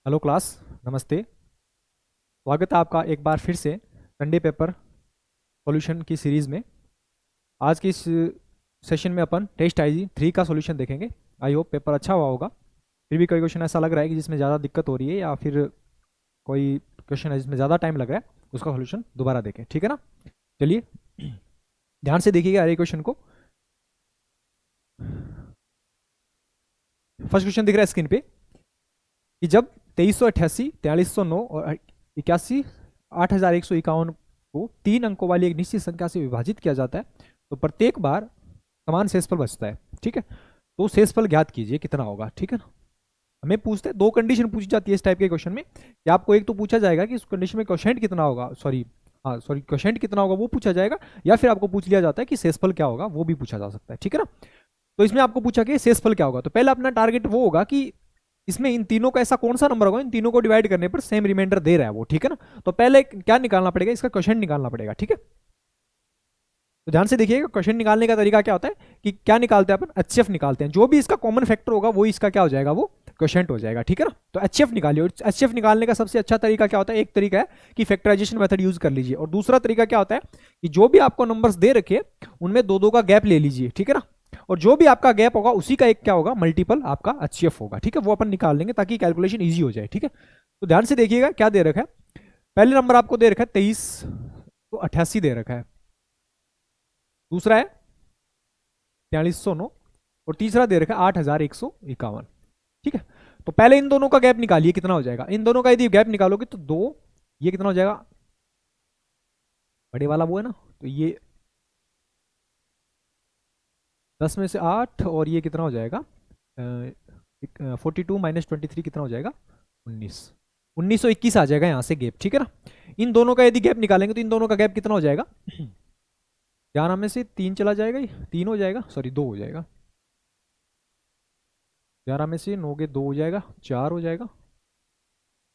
Hello class, नमस्ते। स्वागत है आपका एक बार फिर से संडे पेपर सॉल्यूशन की सीरीज़ में। आज की इस सेशन में अपन टेस्ट आई 3 का सॉल्यूशन देखेंगे। आई होप पेपर अच्छा हुआ होगा। फिर भी कोई क्वेश्चन ऐसा लग रहा है कि जिसमें ज़्यादा दिक्कत हो रही है, या फिर कोई क्वेश्चन है जिसमें ज़्यादा टाइम लग रहा है, उसका सॉल्यूशन दोबारा देखें, ठीक है ना। चलिए ध्यान से देखिएगा हर एक क्वेश्चन को। फर्स्ट क्वेश्चन दिख रहा है स्क्रीन पे कि जब 2388, 4309 और 81, 8151 को 3 अंकों वाली एक निश्चित संख्या से विभाजित किया जाता है तो प्रत्येक बार समान शेषफल बचता है, ठीक है। तो शेषफल ज्ञात कीजिए कितना होगा, ठीक है ना। हमें पूछते हैं, दो कंडीशन पूछी जाती है इस टाइप के क्वेश्चन में कि आपको एक तो पूछा जाएगा कि इस कंडीशन में क्वोशिएंट कितना होगा, सॉरी क्वोशिएंट कितना होगा वो पूछा जाएगा, या फिर आपको पूछ लिया जाता है कि शेषफल क्या होगा, वो भी पूछा जा सकता है, ठीक है ना। तो इसमें आपको पूछा कि शेषफल क्या होगा, तो पहले अपना टारगेट वो होगा कि इसमें इन तीनों का ऐसा कौन सा नंबर होगा इन तीनों को डिवाइड करने पर सेम रिमाइंडर दे रहा है वो, ठीक है ना। तो पहले क्या निकालना पड़ेगा, इसका क्वोशिएंट निकालना पड़ेगा, ठीक है। तो ध्यान से देखिएगा, क्वेश्चन निकालने का तरीका क्या होता है कि क्या निकालते हैं अपन, एचसीएफ निकालते हैं। जो भी इसका कॉमन फैक्टर होगा वो इसका क्या हो जाएगा, वो क्वोशिएंट हो जाएगा, ठीक है ना। तो एचसीएफ निकालिए। और एचसीएफ निकालने का सबसे अच्छा तरीका क्या होता है, एक तरीका है कि फैक्टराइजेशन मेथड यूज कर लीजिए, और दूसरा तरीका क्या होता है कि जो भी आपको नंबर्स दे रखे उनमें दो दो का गैप ले लीजिए, ठीक है ना। और जो भी आपका गैप होगा उसी का एक क्या होगा, मल्टीपल आपका एचसीएफ होगा, ठीक है। वो अपन निकाल लेंगे ताकि कैलकुलेशन ईजी हो जाए, ठीक है। तो ध्यान से देखिएगा क्या दे रखा है। पहले नंबर आपको दे रखा है 2388 दे रखा है, दूसरा है 4309, और तीसरा दे रखा है 8151, ठीक है। तो पहले इन दोनों का गैप निकालिए, कितना हो जाएगा। इन दोनों का यदि गैप निकालोगे तो दो, ये कितना हो जाएगा, बड़े वाला वो है ना, तो ये 10 में से 8, और ये कितना हो जाएगा 42 माइनस 23 कितना हो जाएगा 19, 1921 आ जाएगा यहाँ से गैप, ठीक है ना। इन दोनों का यदि गैप निकालेंगे तो इन दोनों का गैप कितना हो जाएगा 11 में से 3 चला जाएगा, ये 3 हो जाएगा, सॉरी 2 हो जाएगा। 11 में से 9 के 2 हो जाएगा, 4 हो जाएगा,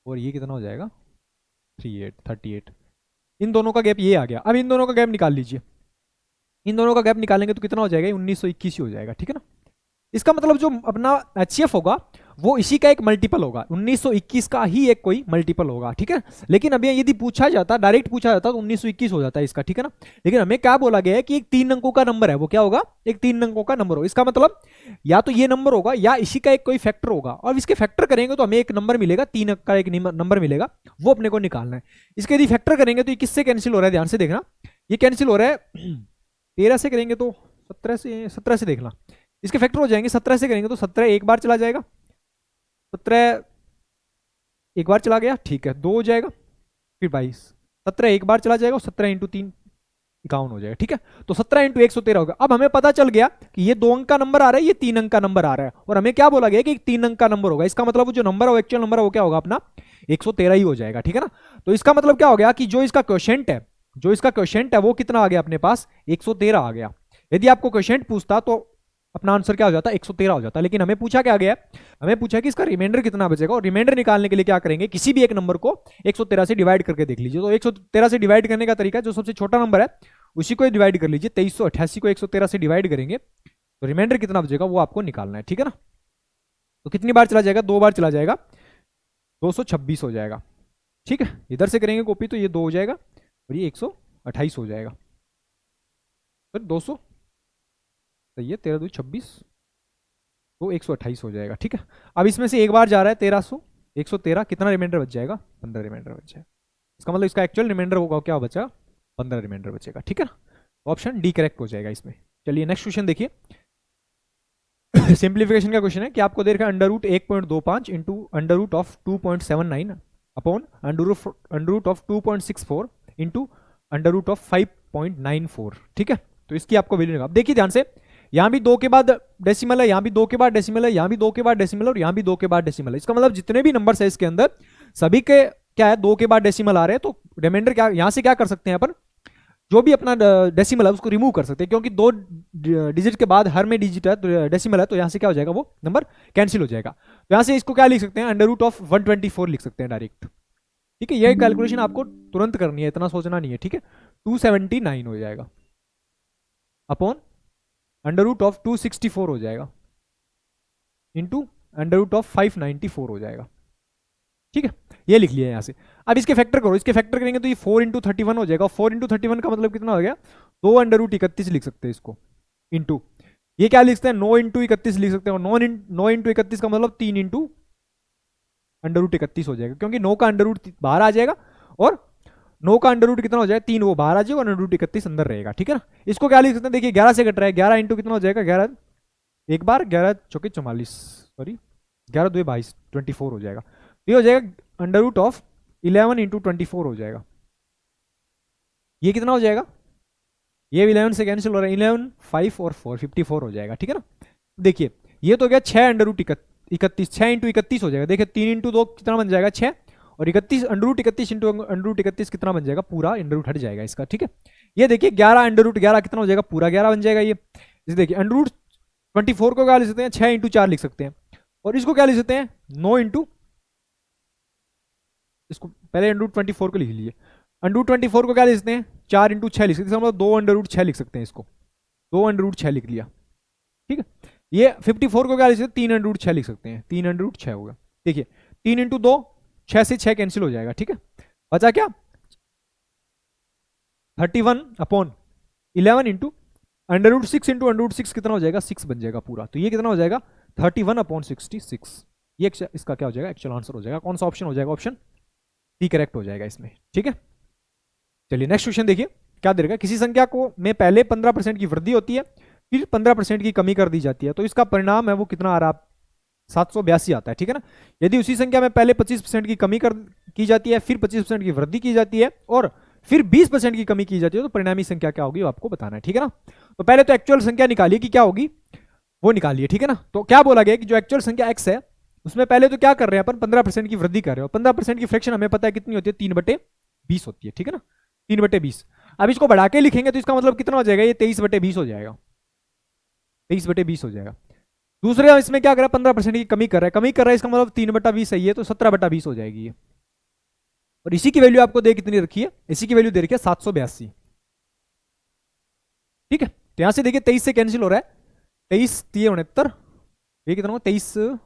और ये कितना हो जाएगा 38। इन दोनों का गैप ये आ गया। अब इन दोनों का गैप निकाल लीजिए। इन दोनों का गैप निकालेंगे तो कितना हो जाएगा 1921 ही हो जाएगा, ठीक है ना। इसका मतलब जो अपना एचसीएफ होगा वो इसी का एक मल्टीपल होगा, 1921 का ही एक कोई मल्टीपल होगा, ठीक है। लेकिन अभी यदि पूछा जाता, डायरेक्ट पूछा जाता तो 1921 हो जाता है इसका, ठीक है ना। लेकिन हमें क्या बोला गया है कि एक 3 अंकों का नंबर है, वो क्या होगा, एक 3 अंकों का नंबर होगा। इसका मतलब या तो ये नंबर होगा या इसी का एक कोई फैक्टर होगा, और इसके फैक्टर करेंगे तो हमें एक नंबर मिलेगा, 3 अंक का एक नंबर मिलेगा, वो अपने को निकालना है। इसके यदि फैक्टर करेंगे तो ये किससे कैंसिल हो रहा है, ध्यान से देखना। ये कैंसिल हो रहा है 13 से करेंगे तो 17 से देखना, इसके फैक्टर हो जाएंगे। 17 से करेंगे तो 17 एक बार चला जाएगा, 17 एक बार चला गया, ठीक है, 2 हो जाएगा, फिर 22, 17 एक बार चला जाएगा, 17 इंटू 3 51 हो जाएगा, ठीक है। तो 17 इंटू 113 होगा। अब हमें पता चल गया कि ये 2 अंक का नंबर आ रहा है, ये 3 अंक का नंबर आ रहा है, और हमें क्या बोला गया कि 3 अंक का नंबर होगा। इसका मतलब जो नंबर है वो एक्चुअल नंबर है वो क्या होगा अपना 113 ही हो जाएगा, ठीक है ना। तो इसका मतलब क्या हो गया कि जो इसका क्वोशिएंट है वो कितना आ गया अपने पास 113 आ गया। यदि आपको क्वोशिएंट पूछता तो अपना आंसर क्या हो जाता 113 हो जाता। लेकिन हमें पूछा क्या गया, हमें पूछा कि इसका रिमाइंडर कितना बचेगा, और रिमाइंडर निकालने के लिए क्या करेंगे, किसी भी एक नंबर को 113 से डिवाइड करके देख लीजिए। तो 113 से डिवाइड करने का तरीका है, जो सबसे छोटा नंबर है उसी को डिवाइड कर लीजिए। 2388 को 113 से डिवाइड करेंगे तो रिमाइंडर कितना बचेगा वो आपको निकालना है, ठीक है ना। तो कितनी बार चला जाएगा, 2 बार चला जाएगा, 226 हो जाएगा, ठीक है। इधर से करेंगे कॉपी तो ये 2 हो जाएगा, और ये 128 हो जाएगा, फिर 200 सही है, 13 2 26, तो 128 हो जाएगा, ठीक है। अब इसमें से एक बार जा रहा है 1300, 113, कितना रिमाइंडर बच जाएगा 15 रिमाइंडर बच जाएगा। इसका मतलब इसका एक्चुअल रिमाइंडर होगा क्या बचा 15 रिमाइंडर बचेगा, ठीक है ना। ऑप्शन डी करेक्ट हो जाएगा इसमें। चलिए नेक्स्ट क्वेश्चन देखिए। सिंप्लीफिकेशन का क्वेश्चन है कि आपको दे रखा है under root 1.25 into under root of 2.79 upon under root of 2.64 into under root of 5.94, ठीक है। तो इसकी आपको वैल्यू निकाल। देखिए ध्यान से, यहां भी 2 के बाद डेसिमल है, यहां भी 2 के बाद डेसिमल है, यहां भी 2 के बाद डेसिमल है, और यहां भी 2 के बाद डेसिमल है। इसका मतलब जितने भी नंबर्स है इसके अंदर सभी के क्या है 2 के बाद डेसिमल आ रहे हैं। तो रिमाइंडर क्या यहां से क्या कर सकते हैं अपन, जो भी अपना डेसिमल है उसको रिमूव कर सकते हैं, क्योंकि 2 डिजिट के बाद हर में डिजिट है तो डेसिमल है, तो यहां से क्या हो जाएगा वो नंबर कैंसिल हो जाएगा। तो यहां से इसको क्या लिख सकते हैं, अंडर रूट ऑफ 124 लिख सकते हैं डायरेक्ट, ठीक है। यह कैलकुलेशन आपको तुरंत करनी है, इतना सोचना नहीं है, ठीक है। 279 हो जाएगा अपॉन अंडर रूट ऑफ 264 हो जाएगा इंटू अंडर रूट ऑफ 594 हो जाएगा, ठीक है, ये लिख लिया यहाँ से। अब इसके फैक्टर करो, इसके फैक्टर करेंगे तो ये 4 इंटू 31 हो जाएगा। 4 इंटू 31 का मतलब कितना हो गया, 2 अंडर रूट 31 लिख सकते हैं इसको, इंटू ये क्या लिख सकते हैं, 9 इंटू 31 लिख सकते हैं। 9 इंटू 31 का मतलब 3 इंटू अंडर रूट 31 हो जाएगा, क्योंकि 9 का अंडर रूट बाहर आ जाएगा और 9 का अंडर रूट कितना हो जाएगा, 3 वो बाहर आ जाएगा और अंडर रूट 31 अंदर रहेगा। ठीक है ना, इसको क्या लिख सकते हैं, देखिए 11 से कट रहा है, 11 इंटू कितना हो जाएगा, 11 एक बार 11 चौके 44, सॉरी 11 2 22, 24 हो जाएगा। ये हो जाएगा अंडर रूट ऑफ 11 इंटू 24 हो जाएगा। ये कितना हो जाएगा, ये 11 से कैंसिल हो रहा है, 11 5 और 4 54 हो जाएगा। ठीक है ना, देखिए ये तो गया 6 अंडर रूट 31, 6 इंटू 31 हो जाएगा। देखिए 3 इंटू 2 कितना बन जाएगा 6, और 31 under root 31 into under root 31 कितना बन जाएगा, पूरा अंडर रूट हट जाएगा इसका। ठीक है, ये देखिए 11 अंडर रूट 11 कितना हो जाएगा, पूरा 11 बन जाएगा ये। इसे देखिए अंडर रूट 24 को क्या लिख सकते हैं, 6 इंटू 4 लिख सकते हैं, और इसको क्या लिख सकते हैं 9 इंटू, इसको पहले अंडर रूट 24 को लिख लीजिए, अंडर रूट 24 को क्या लिख सकते हैं 4 इंटू 6 लिख सकते हैं, मतलब 2 अंडर रूट 6 लिख सकते हैं इसको, 2 अंडर रूट 6 लिख लिया। ठीक है, ये 54 को क्या लिख सकते हैं, 3 अंडर रूट 6 लिख सकते हैं, 3 अंडर रूट 6 होगा। देखिए 3 इंटू 2 6 से 6 कैंसिल हो जाएगा। ठीक है, बचा क्या 31 upon 11 into under root 6 into under root 6 कितना हो जाएगा, 6 बन जाएगा पूरा। तो ये कितना हो जाएगा 31 अपॉन 66, ये इसका क्या हो जाएगा, एक्चुअल आंसर हो जाएगा। कौन सा ऑप्शन हो जाएगा, ऑप्शन सी करेक्ट हो जाएगा इसमें। ठीक है, चलिए नेक्स्ट क्वेश्चन देखिए क्या दे रखा है, किसी संख्या को में पहले 15% की वृद्धि होती है, फिर 15% की कमी कर दी जाती है, तो इसका परिणाम है वो कितना आ रहा है, 782 आता है। ठीक है ना, यदि उसी संख्या में पहले 25% की कमी की जाती है, फिर 25% की वृद्धि की जाती है, और फिर 20% की कमी की जाती है, तो परिणामी संख्या क्या होगी वो आपको बताना है। ठीक है ना, तो पहले तो एक्चुअल संख्या निकालिए कि क्या होगी, वो निकालिए। ठीक है ना, तो क्या बोला गया कि जो एक्चुअल संख्या x है उसमें पहले तो क्या कर रहे हैं अपन, 15% की वृद्धि कर रहे हो। 15% की फ्रैक्शन हमें पता है कितनी होती है, 3/20 होती है। ठीक है ना, 3/20। अब इसको बढ़ा के लिखेंगे तो इसका मतलब कितना हो जाएगा, ये 23/20 हो जाएगा, 23/20 हो जाएगा। दूसरे इसमें क्या कर रहा है, 15% की कमी कर रहा है, कमी कर रहा है, इसका मतलब 3/20 सही है, तो 17/20 हो जाएगी ये। और इसी की वैल्यू आपको दे कितनी रखी है, इसी की वैल्यू दे रखी है 782। ठीक है, तो यहां से देखिए 23 से कैंसिल हो रहा है, 23 3 69, ये कितना होगा 23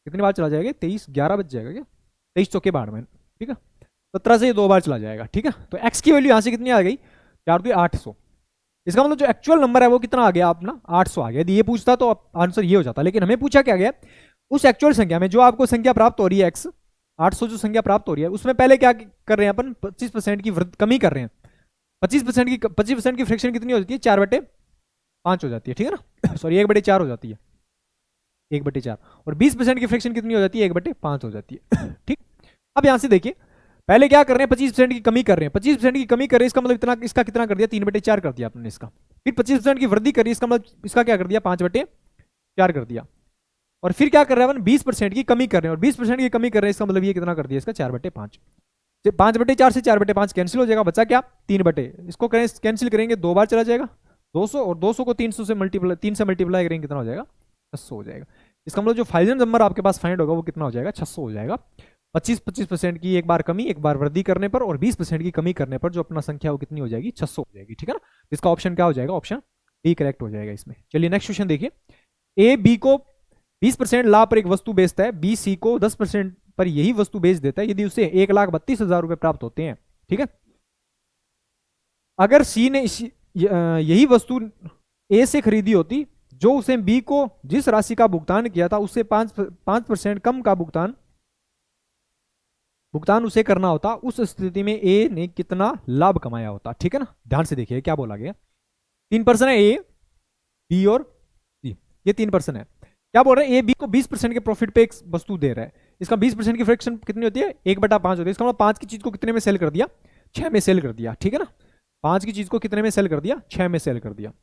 कितनी बार चला जाएगा, 23 11 बच जाएगा क्या, 23 चौके 12। ठीक है, 17 से ये 2 बार चला जाएगा। ठीक है, तो x की वैल्यू यहां से कितनी आ गई, 4 2 800। इसका मतलब जो एक्चुअल नंबर है वो कितना आ गया अपना, 800 आ गया। यदि ये पूछता तो आंसर ये हो जाता, लेकिन हमें पूछा क्या गया, उस एक्चुअल संख्या में जो आपको संख्या प्राप्त हो रही है x 800 जो संख्या प्राप्त हो रही है, उसमें पहले क्या कर रहे हैं अपन, 25% की कमी कर रहे हैं। 25% की फ्रैक्शन कितनी हो जाती है, 4/5 हो जाती है। ठीक है ना, सॉरी 1/4 हो जाती है, 1/4। और 20% की फ्रैक्शन कितनी हो जाती है, 1/5 हो जाती है। ठीक, अब यहां से देखिए पहले क्या कर रहे हैं, 25% की कमी कर रहे हैं, 25% की कमी कर रहे हैं, इसका मतलब इतना, इसका कितना कर दिया, 3/4 कर दिया आपने इसका। फिर 25% की वृद्धि करी, इसका मतलब इसका क्या कर दिया, 5/4 कर दिया। और फिर क्या कर रहे हैं अपन, 20% की कमी कर रहे हैं, और 20% की कमी कर रहे हैं, इसका मतलब ये कितना कर दिया, इसका 4/5। 5/4 से 4/5 कैंसिल हो जाएगा, बचा क्या 3/, इसको कैंसिल करेंगे 2 बार चला जाएगा 200, और 200 को 300 से मल्टीप्लाई 3 से मल्टीप्लाई करेंगे कितना हो जाएगा, 600 हो जाएगा। इसका मतलब जो फाइनल नंबर आपके पास फाइंड होगा वो कितना हो जाएगा, 600 हो जाएगा। 25% की एक बार कमी, एक बार वृद्धि करने पर, और 20% की कमी करने पर जो अपना संख्या वो कितनी हो जाएगी, 600 हो जाएगी। ठीक है ना, इसका ऑप्शन क्या हो जाएगा, ऑप्शन डी करेक्ट हो जाएगा इसमें। चलिए नेक्स्ट क्वेश्चन देखिए, ए बी को 20% लाभ पर एक वस्तु बेचता है, बी सी को 10% पर यही वस्तु बेच देता है, यदि उसे 1,32,000 रुपए प्राप्त होते हैं। ठीक है, अगर सी ने यही वस्तु ए से खरीदी होती, जो उसे बी को जिस राशि का भुगतान किया था उससे 5% कम का भुगतान उसे करना होता, उस स्थिति में ए ने कितना लाभ कमाया होता। ठीक है ना, ध्यान से देखिए क्या बोला गया, 3 पर्सन है, ए बी और सी, ये 3 पर्सन है। क्या बोल रहे हैं, ए बी को 20% के प्रॉफिट पे एक वस्तु दे रहा है, इसका 20% की फ्रैक्शन कितनी होती है, 1/5 होती है। इसका मतलब 5 की चीज को कितने में सेल कर दिया, 6 में सेल कर दिया। ठीक है ना, 5 की चीज को कितने में सेल कर दिया, 6 में सेल कर दिया।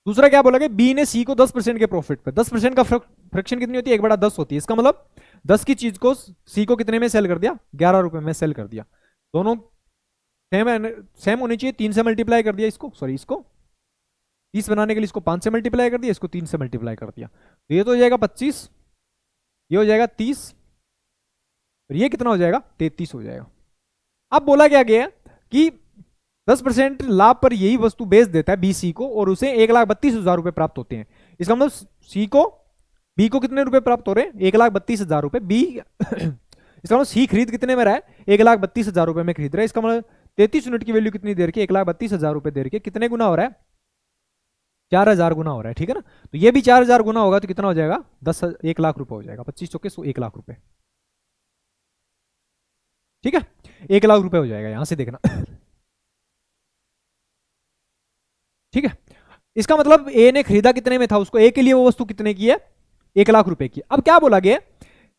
दूसरा क्या बोला गया, बी ने सी को 10% के प्रॉफिट पे, 10% का फ्रैक्शन कितनी होती है, 1/10 होती है। इसका मतलब 10 की चीज को सी को कितने में सेल कर दिया, 11 रुपए में सेल कर दिया। दोनों सेम होनी चाहिए, 3 से मल्टीप्लाई कर दिया इसको, सॉरी इसको 30 बनाने के लिए इसको 5 से मल्टीप्लाई कर दिया, इसको 3 से मल्टीप्लाई कर दिया, तो ये तो हो जाएगा 25, ये हो जाएगा 30, और ये कितना हो जाएगा, 33 हो जाएगा। अब बोला क्या गया कि 10% लाभ पर यही वस्तु बेच देता है बी सी को, और उसे 1,32,000 रुपए प्राप्त होते हैं। इसका मतलब सी को बी को कितने रुपए प्राप्त हो रहे हैं? 1,32,000 रुपए। बी इसका मतलब सी खरीद कितने में रहा है? 1,32,000 रुपए में खरीद रहा है। इसका मतलब 33 यूनिट की वैल्यू कितनी दे रखी है? 1,32,000 रुपए दे रखी है। कितने गुना हो रहा है? 4,000 गुना हो रहा है, ठीक है ना। तो ये भी 4,000 गुना होगा तो कितना हो जाएगा? 1 लाख रुपए हो जाएगा। 25 चौके 1 लाख रुपए, ठीक है। 1 लाख रुपए हो जाएगा, यहां से देखना। ठीक है। इसका मतलब ए ने खरीदा कितने में था उसको? ए के लिए वो वस्तु कितने की है? 1 लाख रुपए की। अब क्या बोला गया?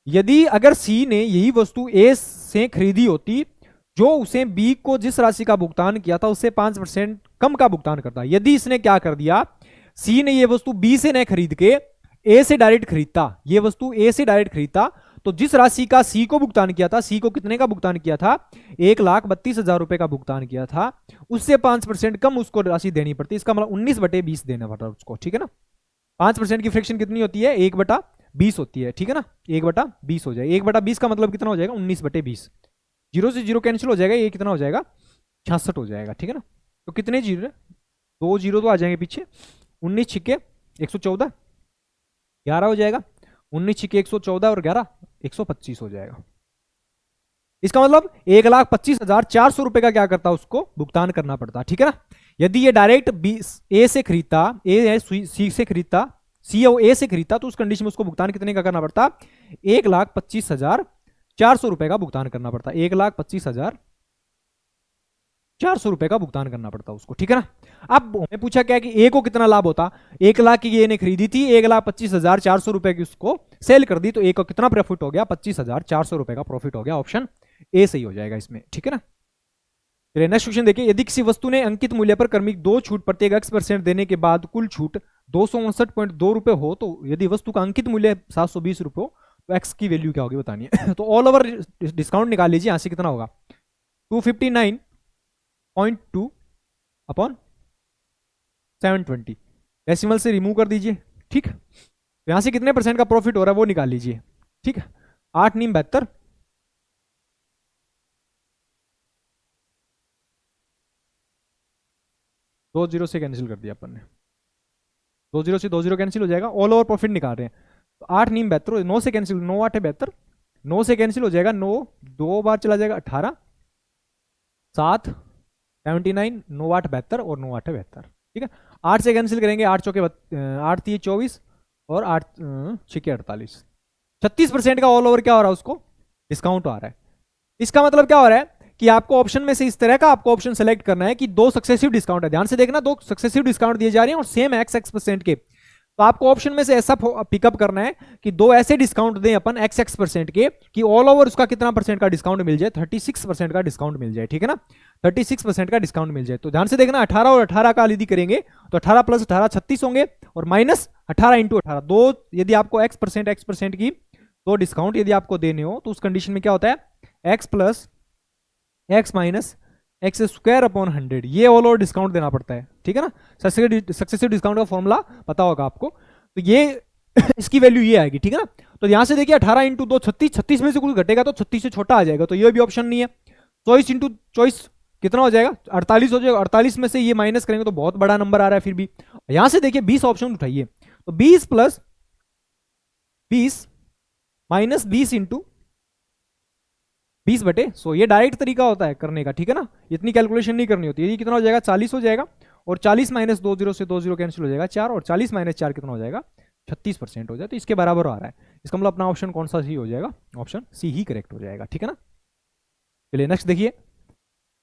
यदि अगर सी ने यही वस्तु ए से खरीदी होती जो उसे बी को जिस राशि का भुगतान किया था उससे 5% कम का भुगतान करता। यदि इसने क्या कर दिया, सी ने ये वस्तु बी से न खरीद के ए से डायरेक्ट खरीदता, ये वस्तु ए से डायरेक्ट खरीदता, तो जिस राशि का सी को भुगतान किया था, सी को कितने का भुगतान किया था? 1,32,000 रुपए का भुगतान किया था, उससे 5% कम उसको राशि देनी पड़ती। इसका मतलब 19/20 देना पड़ता उसको, ठीक है ना। 5% की फ्रैक्शन कितनी होती है? 1/20 होती है, ठीक है ना। 1/20 हो जाएगा। 1/20 का मतलब कितना हो जाएगा? 19/20। जीरो से जीरो कैंसिल हो जाएगा, ये कितना हो जाएगा? 66 हो जाएगा, ठीक है ना। तो कितने जीरो? 2 जीरो तो आ जाएंगे पीछे। 19 छिक्के 114, 11 हो जाएगा। 19 छिक्के 114 और 11 125 हो जाएगा। इसका मतलब 1,25,400 रुपए का क्या करता उसको भुगतान करना पड़ता, ठीक है ना। यदि ये डायरेक्ट बी ए से खरीदता, ए सी से खरीदता, सी ओ ए से खरीदता, तो उस कंडीशन में उसको भुगतान कितने का करना पड़ता? 1,25,400 रुपए का भुगतान करना पड़ता। 1,25,400 रुपए का भुगतान करना पड़ता उसको, ठीक है ना। अब हमें पूछा क्या कि ए को कितना लाभ होता? 1 लाख की ये ने खरीदी थी, 1,25,400 रुपए की उसको सेल कर दी, तो ए को कितना प्रॉफिट हो गया? 25,400 रुपए का प्रॉफिट हो गया। ऑप्शन ए सही हो जाएगा इसमें, ठीक है ना। चलिए नेक्स्ट क्वेश्चन देखिए। यदि किसी वस्तु ने अंकित मूल्य पर क्रमिक 2 छूट प्रत्येक x% देने के बाद कुल छूट 259.2 रुपए हो, तो यदि वस्तु का अंकित मूल्य 720 रुपए हो, तो x की वैल्यू क्या होगी बतानी है। तो ऑल ओवर डिस्काउंट निकाल लीजिए, यहां से कितना होगा? 259.2 अपॉन 720, डेसिमल से रिमूव कर दीजिए, ठीक। तो यहां से कितने परसेंट का प्रॉफिट हो रहा है वो निकाल लीजिए, ठीक है। 8 नीम 72, 2 जीरो से कैंसिल कर दिया अपन ने। 2 जीरो से 2 जीरो कैंसिल हो जाएगा। ऑल ओवर प्रॉफिट निकाल रहे हैं, तो 8 नीम 72, 9 से कैंसिल, 9 8 72, 9 से कैंसिल हो जाएगा, 9 2 बार चला जाएगा, 18 7 79, 9 8 72 और 9 8 72, ठीक है। 8 से कैंसिल करेंगे, 8 चौके 8 3 24 और 8 6 48, 36% का ऑल ओवर क्या हो रहा है उसको? डिस्काउंट आ रहा है। इसका मतलब क्या हो रहा है कि आपको ऑप्शन में से इस तरह का आपको ऑप्शन सेलेक्ट करना है कि 2 सक्सेसिव डिस्काउंट है। ध्यान से देखना, 2 सक्सेसिव डिस्काउंट दिए जा रहे हैं और सेम x% के, तो आपको ऑप्शन में से ऐसा पिकअप करना है कि 2 ऐसे डिस्काउंट दें अपन x% के कि ऑल ओवर उसका कितना परसेंट का डिस्काउंट मिल जाए? 36% का डिस्काउंट मिल जाए, ठीक है ना। 36% का डिस्काउंट मिल जाए। तो ध्यान से देखना, 18 और 18 का यदि करेंगे तो 18 + 18 36 होंगे और माइनस 18 × 18 2, यदि आपको x% की 2 डिस्काउंट यदि आपको देने हो तो उस कंडीशन में क्या होता है? x + x - x² अपॉन 100, ये ऑल ओवर डिस्काउंट देना पड़ता है, ठीक है ना। सक्सेसिव डिस्काउंट का फॉर्मूला पता होगा आपको, तो ये इसकी वैल्यू ये आएगी, ठीक है ना। तो यहां से देखिए 18 × 2 36, 36 में से कुछ घटेगा तो 36 से छोटा आ जाएगा, तो ये भी ऑप्शन नहीं है। चॉइस इंटू चॉइस कितना हो जाएगा? 48 हो जाएगा। 48 में से ये माइनस करेंगे तो बहुत बड़ा नंबर आ रहा है फिर भी। यहां से देखिए 20 ऑप्शन उठाइए, तो 20 + 20 - 20 × 20/100, ये डायरेक्ट तरीका होता है करने का, ठीक है ना। इतनी कैलकुलेशन नहीं करनी होती है। ये कितना हो जाएगा? 40 हो जाएगा और 40 - 2 जीरो से 2 जीरो कैंसिल हो जाएगा 4, और 40 - 4 कितना हो जाएगा? 36% हो जाए, तो इसके बराबर आ रहा है। इसका मतलब अपना ऑप्शन कौन सा सी हो जाएगा? ऑप्शन सी ही करेक्ट हो जाएगा, ठीक है ना। चलिए नेक्स्ट देखिए।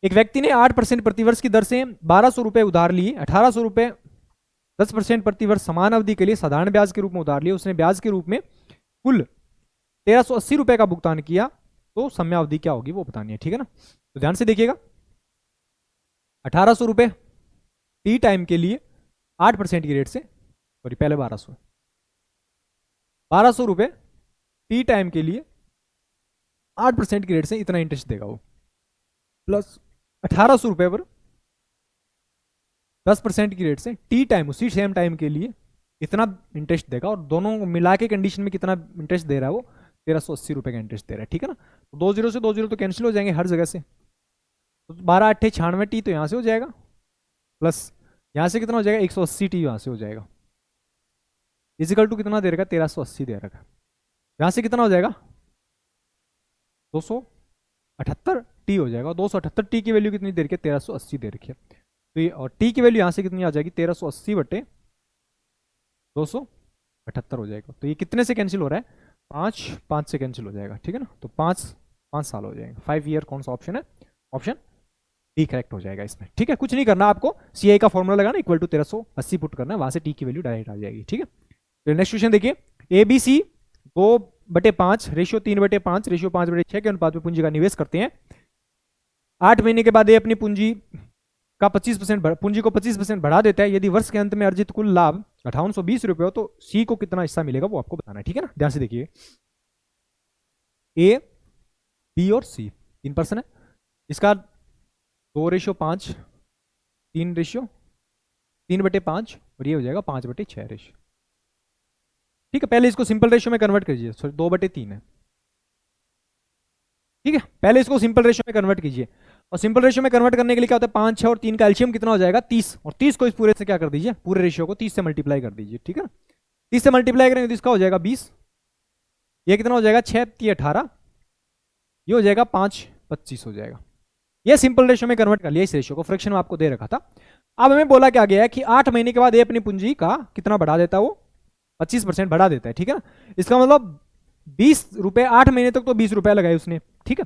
एक व्यक्ति ने 8% प्रतिवर्ष की दर से 1,200 रुपए उधार लिए, 1,800 रुपए 10% प्रतिवर्ष समान अवधि के लिए साधारण ब्याज के रूप में उधार लिए। उसने ब्याज के रूप में कुल 1,380 रुपए का भुगतान किया, तो समयावधि क्या होगी वो बतानी है, ठीक है ना। तो ध्यान से देखिएगा, 1,800 रुपए टी टाइम के लिए 8% की रेट से, सॉरी पहले 1,200 रुपए टी टाइम के लिए 8% की रेट से इतना इंटरेस्ट देगा वो, प्लस 1,800 रुपए पर 10% की रेट से टी टाइम उसी सेम टाइम के लिए इतना इंटरेस्ट देगा, और दोनों मिला के कंडीशन में कितना इंटरेस्ट दे रहा है वो? 1,380 रुपए का इंटरेस्ट दे रहा है, ठीक है ना। तो 2 जीरो से 2 जीरो तो कैंसिल हो जाएंगे हर जगह से, तो 12 8 96 टी तो यहाँ से हो जाएगा, प्लस यहाँ से कितना हो जाएगा? 180 टी यहाँ से हो जाएगा। इजिकल टू कितना दे रखा है, 1380 दे रखा है। यहाँ से कितना हो जाएगा, 278 टी हो जाएगा। 278 टी की वैल्यू कितनी दे रखी है, 1380 दे रखी है। तो ये और टी की वैल्यू यहाँ से कितनी आ जाएगी, 1380 बटे 278 हो जाएगा। तो ये कितने से कैंसिल हो रहा है, 5 से कैंसिल हो जाएगा, ठीक है ना। तो 5 साल हो जाएगा। 5 ईयर कौन सा ऑप्शन है, ऑप्शन डी करेक्ट हो जाएगा इसमें, ठीक है। कुछ नहीं करना आपको, सी आई का फॉर्मूला लगाना, इक्वल टू 1380 पुट करना है, वहां से टी की वैल्यू डायरेक्ट आ जाएगी, ठीक है। तो नेक्स्ट क्वेश्चन देखिए, A B C 2/5 ratio 3/5 ratio 5/6 के अनुपात में पूंजी का निवेश करते हैं। 8 महीने के बाद ये अपनी पूंजी का 25% पूंजी को 25% बढ़ा देता है। यदि वर्ष के अंत में अर्जित कुल लाभ 5820 रुपये हो तो सी को कितना हिस्सा मिलेगा वो आपको बताना है, ठीक है ना। ध्यान से देखिए, ए बी और सी 3 पर्सन है, इसका 2/5 3/5 और ये हो जाएगा 5/6 रेशियो, ठीक है। पहले इसको सिंपल रेशियो में कन्वर्ट कीजिए, सॉरी 2/3 है, ठीक है। पहले इसको सिंपल रेशियो में कन्वर्ट कीजिए, और सिंपल रेशियो में कन्वर्ट करने के लिए क्या होता है, 5, 6 और 3 का एलसीएम कितना हो जाएगा, 30, और 30 को इस पूरे से क्या कर दीजिए, पूरे रेशियो को 30 से मल्टीप्लाई कर दीजिए, ठीक है ना। 30 से मल्टीप्लाई करेंगे तो इसका हो जाएगा 20, ये कितना हो जाएगा 6 3 18, ये हो जाएगा 5 25 हो जाएगा। ये सिंपल रेशियो में कन्वर्ट कर लिया, इस रेशियो को फ्रैक्शन में आपको दे रखा था। अब हमें बोला क्या गया है कि 8 महीने के बाद ये अपनी पूंजी का कितना बढ़ा देता है, वो 25% बढ़ा देता है, ठीक है ना। इसका मतलब 20 रुपए, 8 महीने तक तो 20 रुपए लगाए उसने, ठीक है।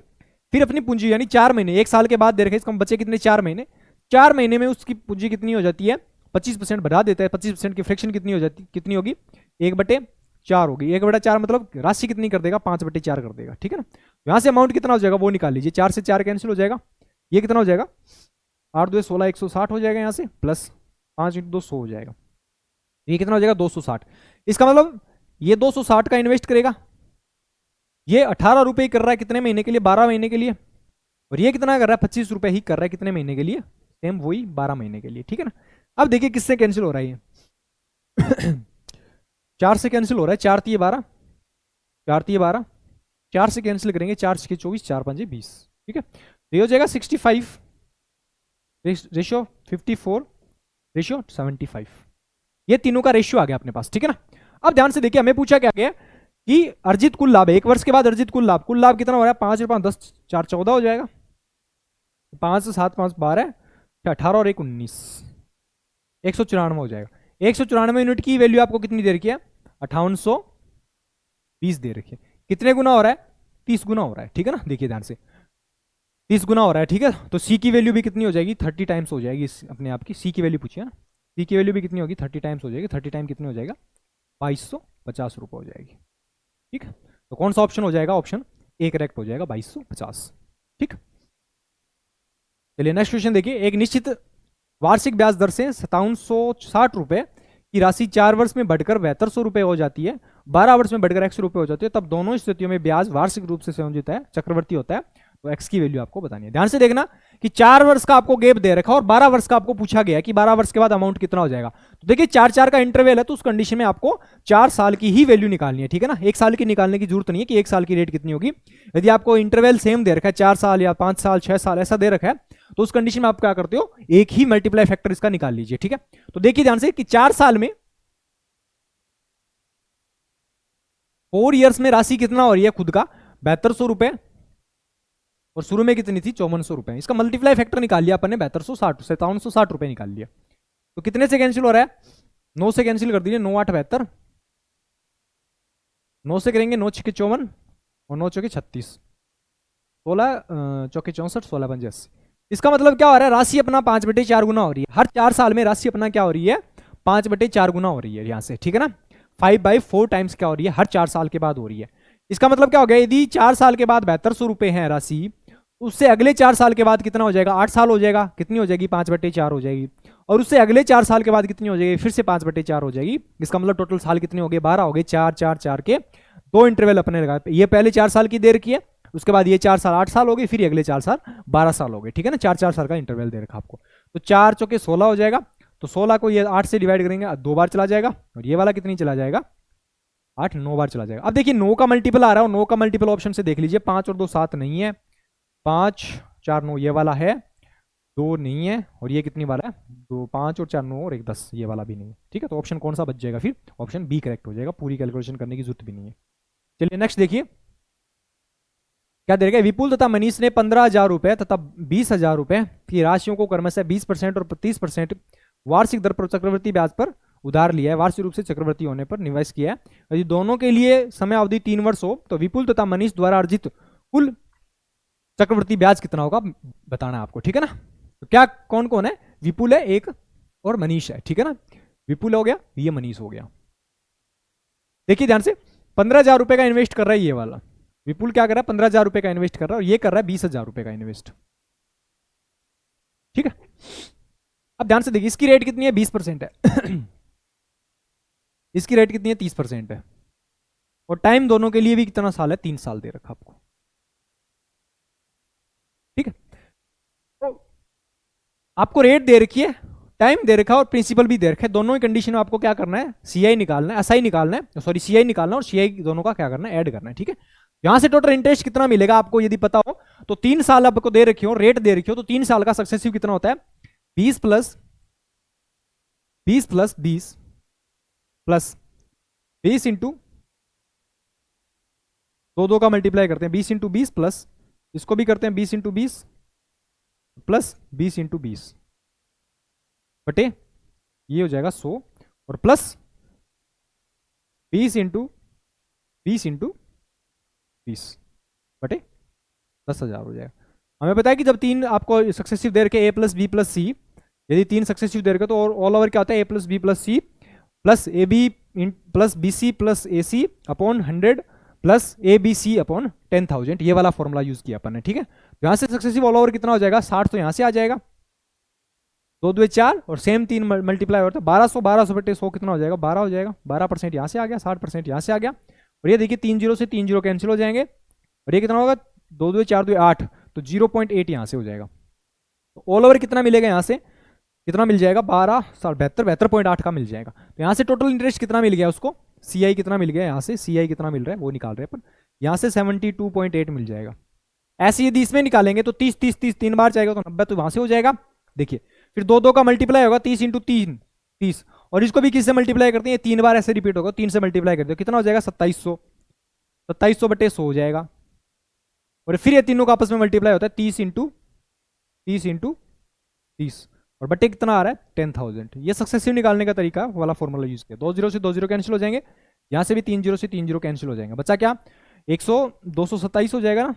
फिर अपनी पूंजी यानी 4 महीने, 1 साल के बाद दे रखे, इसका बचे कितने, 4 महीने। 4 महीने में उसकी पूंजी कितनी हो जाती है, 25% बढ़ा देता है। 25% की फ्रैक्शन कितनी हो जाती, कितनी होगी, 1/4 होगी। 1/4 मतलब राशि कितनी कर देगा, 5/4 कर देगा, ठीक है ना। यहां से अमाउंट कितना हो जाएगा वो निकाल लीजिए, 4 से 4 कैंसिल हो जाएगा, ये कितना हो जाएगा 8 2 16 160 हो जाएगा, यहाँ से प्लस 5 × 2 100 हो जाएगा, ये कितना हो जाएगा 260। इसका मतलब ये 260 का इन्वेस्ट करेगा, ये 18 रुपए कर रहा है कितने महीने के लिए, 12 महीने के लिए, और ये कितना कर रहा है 25 रुपए ही कर रहा है कितने महीने के लिए, सेम वही 12 महीने के लिए, ठीक है ना। अब देखिए किससे कैंसिल हो रहा है ये 4 से कैंसिल हो रहा है, 4 3 12, 4 3 12, 4 से कैंसिल करेंगे, 4 6 24, 4 5 20, ठीक है। तो ये हो जाएगा 65 रेशियो 54 रेशियो 75, ये तीनों का रेशियो आ गया अपने पास, ठीक है ना। अब ध्यान से देखिए, हमें पूछा क्या गया कि अर्जित कुल लाभ है, 1 वर्ष के बाद अर्जित कुल लाभ कितना हो रहा है, 5 और 5 10 4 14 हो जाएगा, 5 से 7 5 12, 18 और 1 19, 194 हो जाएगा। 194 यूनिट की वैल्यू आपको कितनी दे रखी है, 5820 दे रखी है। कितने गुना हो रहा है, 30 गुना हो रहा है, ठीक है ना। देखिए ध्यान से 30 गुना हो रहा है, ठीक है। तो सी की वैल्यू भी कितनी हो जाएगी, 30 टाइम्स हो जाएगी अपने आप की। सी की वैल्यू पूछिए ना, सी की वैल्यू भी कितनी होगी, 30 टाइम्स हो जाएगी। 30 टाइम कितनी हो जाएगा, 2250 रुपये हो जाएगी, ठीक है। तो कौन सा ऑप्शन हो जाएगा, ऑप्शन ए करेक्ट हो जाएगा, 2250, ठीक। चलिए नेक्स्ट क्वेश्चन देखिए, एक निश्चित वार्षिक ब्याज दर से 5760 रुपये की राशि 4 वर्ष में बढ़कर 7200 रुपये हो जाती है, 12 वर्ष में बढ़कर 100 रुपये हो जाती है, तब दोनों स्थितियों में ब्याज वार्षिक रूप से संयोजित है, चक्रवर्ती होता है। तो एक्स की वैल्यू आपको बतानी है। ध्यान से देखना कि 4 वर्ष का आपको गैप दे रखा और 12 वर्ष का आपको पूछा गया कि 12 वर्ष के बाद अमाउंट कितना हो जाएगा। तो देखिए 4 का इंटरवल है, तो उस कंडीशन में आपको 4 साल की ही वैल्यू निकालनी है, ठीक है ना। 1 साल की निकालने की जरूरत नहीं है कि 1 साल की रेट कितनी होगी। यदि आपको इंटरवल सेम दे रखा है, 4 साल या 5 साल 6 साल ऐसा दे रखा है, तो उस कंडीशन में आप क्या करते हो, एक ही मल्टीप्लाई फैक्टर इसका निकाल लीजिए, ठीक है। तो देखिए ध्यान से कि 4 साल में 4 ईयर्स में राशि कितना हो रही है खुद का 7200 रुपए, और शुरू में कितनी थी 5400 रुपए। इसका मल्टीप्लाई फैक्टर निकाल लिया अपन ने 5760 रुपए निकाल लिया। तो कितने से कैंसिल हो रहा है, 9 से कैंसिल कर दीजिए, 9 8 72, 9 से करेंगे 9 6 54 और 9 चौके 36, 16 चौके 64, 16 पंजे 80। इसका मतलब क्या हो रहा है, राशि अपना 5/4 गुना हो रही है। हर 4 साल में राशि अपना क्या हो रही है, 5/4 गुना हो रही है यहाँ से, ठीक है ना। 5/4 टाइम्स क्या हो रही है, हर 4 साल के बाद हो रही है। इसका मतलब क्या हो गया, यदि 4 साल के बाद 7200 रुपए है राशि, उससे अगले 4 साल के बाद कितना हो जाएगा, 8 साल हो जाएगा, कितनी हो जाएगी 5/4 हो जाएगी। और उससे अगले 4 साल के बाद कितनी हो जाएगी, फिर से 5/4 हो जाएगी। इसका मतलब टोटल साल कितने हो गए, 12 हो गए। 4 4 4 के 2 इंटरवल अपने लगाए, ये पहले 4 साल की दे रखी है, उसके बाद ये 4 साल 8 साल हो गए, फिर अगले 4 साल 12 साल हो गए, ठीक है ना। 4 4 साल का इंटरवल दे रखा आपको। तो 4 चौके 16 हो जाएगा, तो 16 को ये 8 से डिवाइड करेंगे 2 बार चला जाएगा, और ये वाला कितनी चला जाएगा 8 9 बार चला जाएगा। अब देखिए 9 का मल्टीपल आ रहा है, 9 का मल्टीपल ऑप्शन से देख लीजिए, 5 और 2 7 नहीं है, 5 4 9 ये वाला है, 2 नहीं है, और ये कितनी वाला है, 2 5 और 4 9 और 1 10, ये वाला भी नहीं है। ठीक है, तो ऑप्शन कौन सा बच जाएगा फिर, ऑप्शन बी करेक्ट हो जाएगा, पूरी कैलकुलेशन करने की जरूरत भी नहीं है। चलिए नेक्स्ट देखिए क्या दे रखा है। विपुल तथा मनीष ने 15,000 रुपए तथा 20,000 रुपए की राशियों को क्रमशः 20% और 30% वार्षिक दर पर चक्रवर्ती ब्याज पर उधार लिया है, वार्षिक रूप से चक्रवर्ती होने पर निवेश किया है। यदि दोनों के लिए समय अवधि 3 वर्ष हो तो विपुल तथा मनीष द्वारा अर्जित कुल चक्रवर्ती ब्याज कितना होगा बताना है आपको। ठीक है ना, तो क्या कौन कौन है, विपुल है एक और मनीष है। ठीक है ना, विपुल हो गया, ये मनीष हो गया। देखिए ध्यान से, 15,000 रुपए का इन्वेस्ट कर रहा है ये वाला, विपुल क्या कर रहा है 15,000 रुपए का इन्वेस्ट कर रहा है, और ये कर रहा है 20,000 रुपए का इन्वेस्ट। ठीक है, अब ध्यान से देखिए इसकी रेट कितनी है, 20% है इसकी रेट कितनी है, 30% है, और टाइम दोनों के लिए भी कितना साल है, 3 साल दे रखा आपको। ठीक है, तो आपको रेट दे रखी है, टाइम दे रखा है और प्रिंसिपल भी दे रखा है, दोनों ही कंडीशन में आपको क्या करना है, सीआई निकालना है, एसआई निकालना है, सॉरी सीआई निकालना है, और सीआई दोनों का क्या करना है, ऐड करना है। ठीक है, यहां से टोटल इंटरेस्ट कितना मिलेगा आपको यदि पता हो तो, 3 साल आपको दे रखी हो, रेट दे रखी हो, तो 3 साल का सक्सेसिव कितना होता है, 20 प्लस 20 प्लस 20 प्लस 20 इंटू 2 का मल्टीप्लाई करते हैं, 20 इंटू 20 प्लस इसको भी करते हैं 20 इंटू 20 प्लस 20 इंटू 20 बटे ये हो जाएगा 100, और प्लस 20 इंटू 20 इंटू 20 बटे 10,000 हो जाएगा। हमें पता है कि जब 3 आपको सक्सेसिव दे रखे, ए प्लस बी प्लस सी, यदि 3 सक्सेसिव दे रखे तो ऑल ओवर क्या होता है, A plus B plus C plus A B plus B C plus A C upon 100 plus A B C upon 10,000, ये वाला फॉर्मूला यूज किया अपन ने। ठीक है, यहां से सक्सेसिव ऑल ओवर कितना हो जाएगा, 60, तो यहां से आ जाएगा 2 2 4, और सेम 3 मल्टीप्लाई होता है 1200, 1200 बटे 100 कितना हो जाएगा, 12 हो जाएगा, 12% यहां से आ गया, 60% यहां से आ गया, और ये देखिए 3 जीरो से 3 जीरो कैंसिल हो जाएंगे, और ये कितना होगा, 2 2 4 2 8, तो 0.8 यहां से हो जाएगा। तो ऑल ओवर कितना मिलेगा यहां से, कितना मिल जाएगा, 12 72.8 का मिल जाएगा। तो यहां से टोटल इंटरेस्ट कितना मिल गया उसको, सीआई कितना मिल गया, यहां से सीआई कितना मिल रहा है वो निकाल रहे हैं अपन, यहां से 72.8 मिल जाएगा। ऐसे यदि इसमें निकालेंगे तो 30 30 30 3 बार जाएगा तो 90, तो वहां से हो जाएगा। देखिए फिर 2 का मल्टीप्लाई होगा, 30 इंटू 3 30, और इसको भी किससे मल्टीप्लाई करते हैं, 3 बार ऐसे रिपीट होगा, 3 से मल्टीप्लाई करते हो कितना हो जाएगा, 2700, 2700 बटे 100 हो जाएगा, और फिर ये तीनों का आपस में मल्टीप्लाई होता है 30 इंटू 30, और बटे कितना आ रहा है 10,000। ये सक्सेसिव निकालने का तरीका वाला फॉर्मूला यूज किया, 2 जीरो से 2 जीरो कैंसिल हो जाएंगे, यहां से भी 3 जीरो से 3 जीरो कैंसिल हो जाएंगे, बच्चा क्या 227 हो जाएगा ना,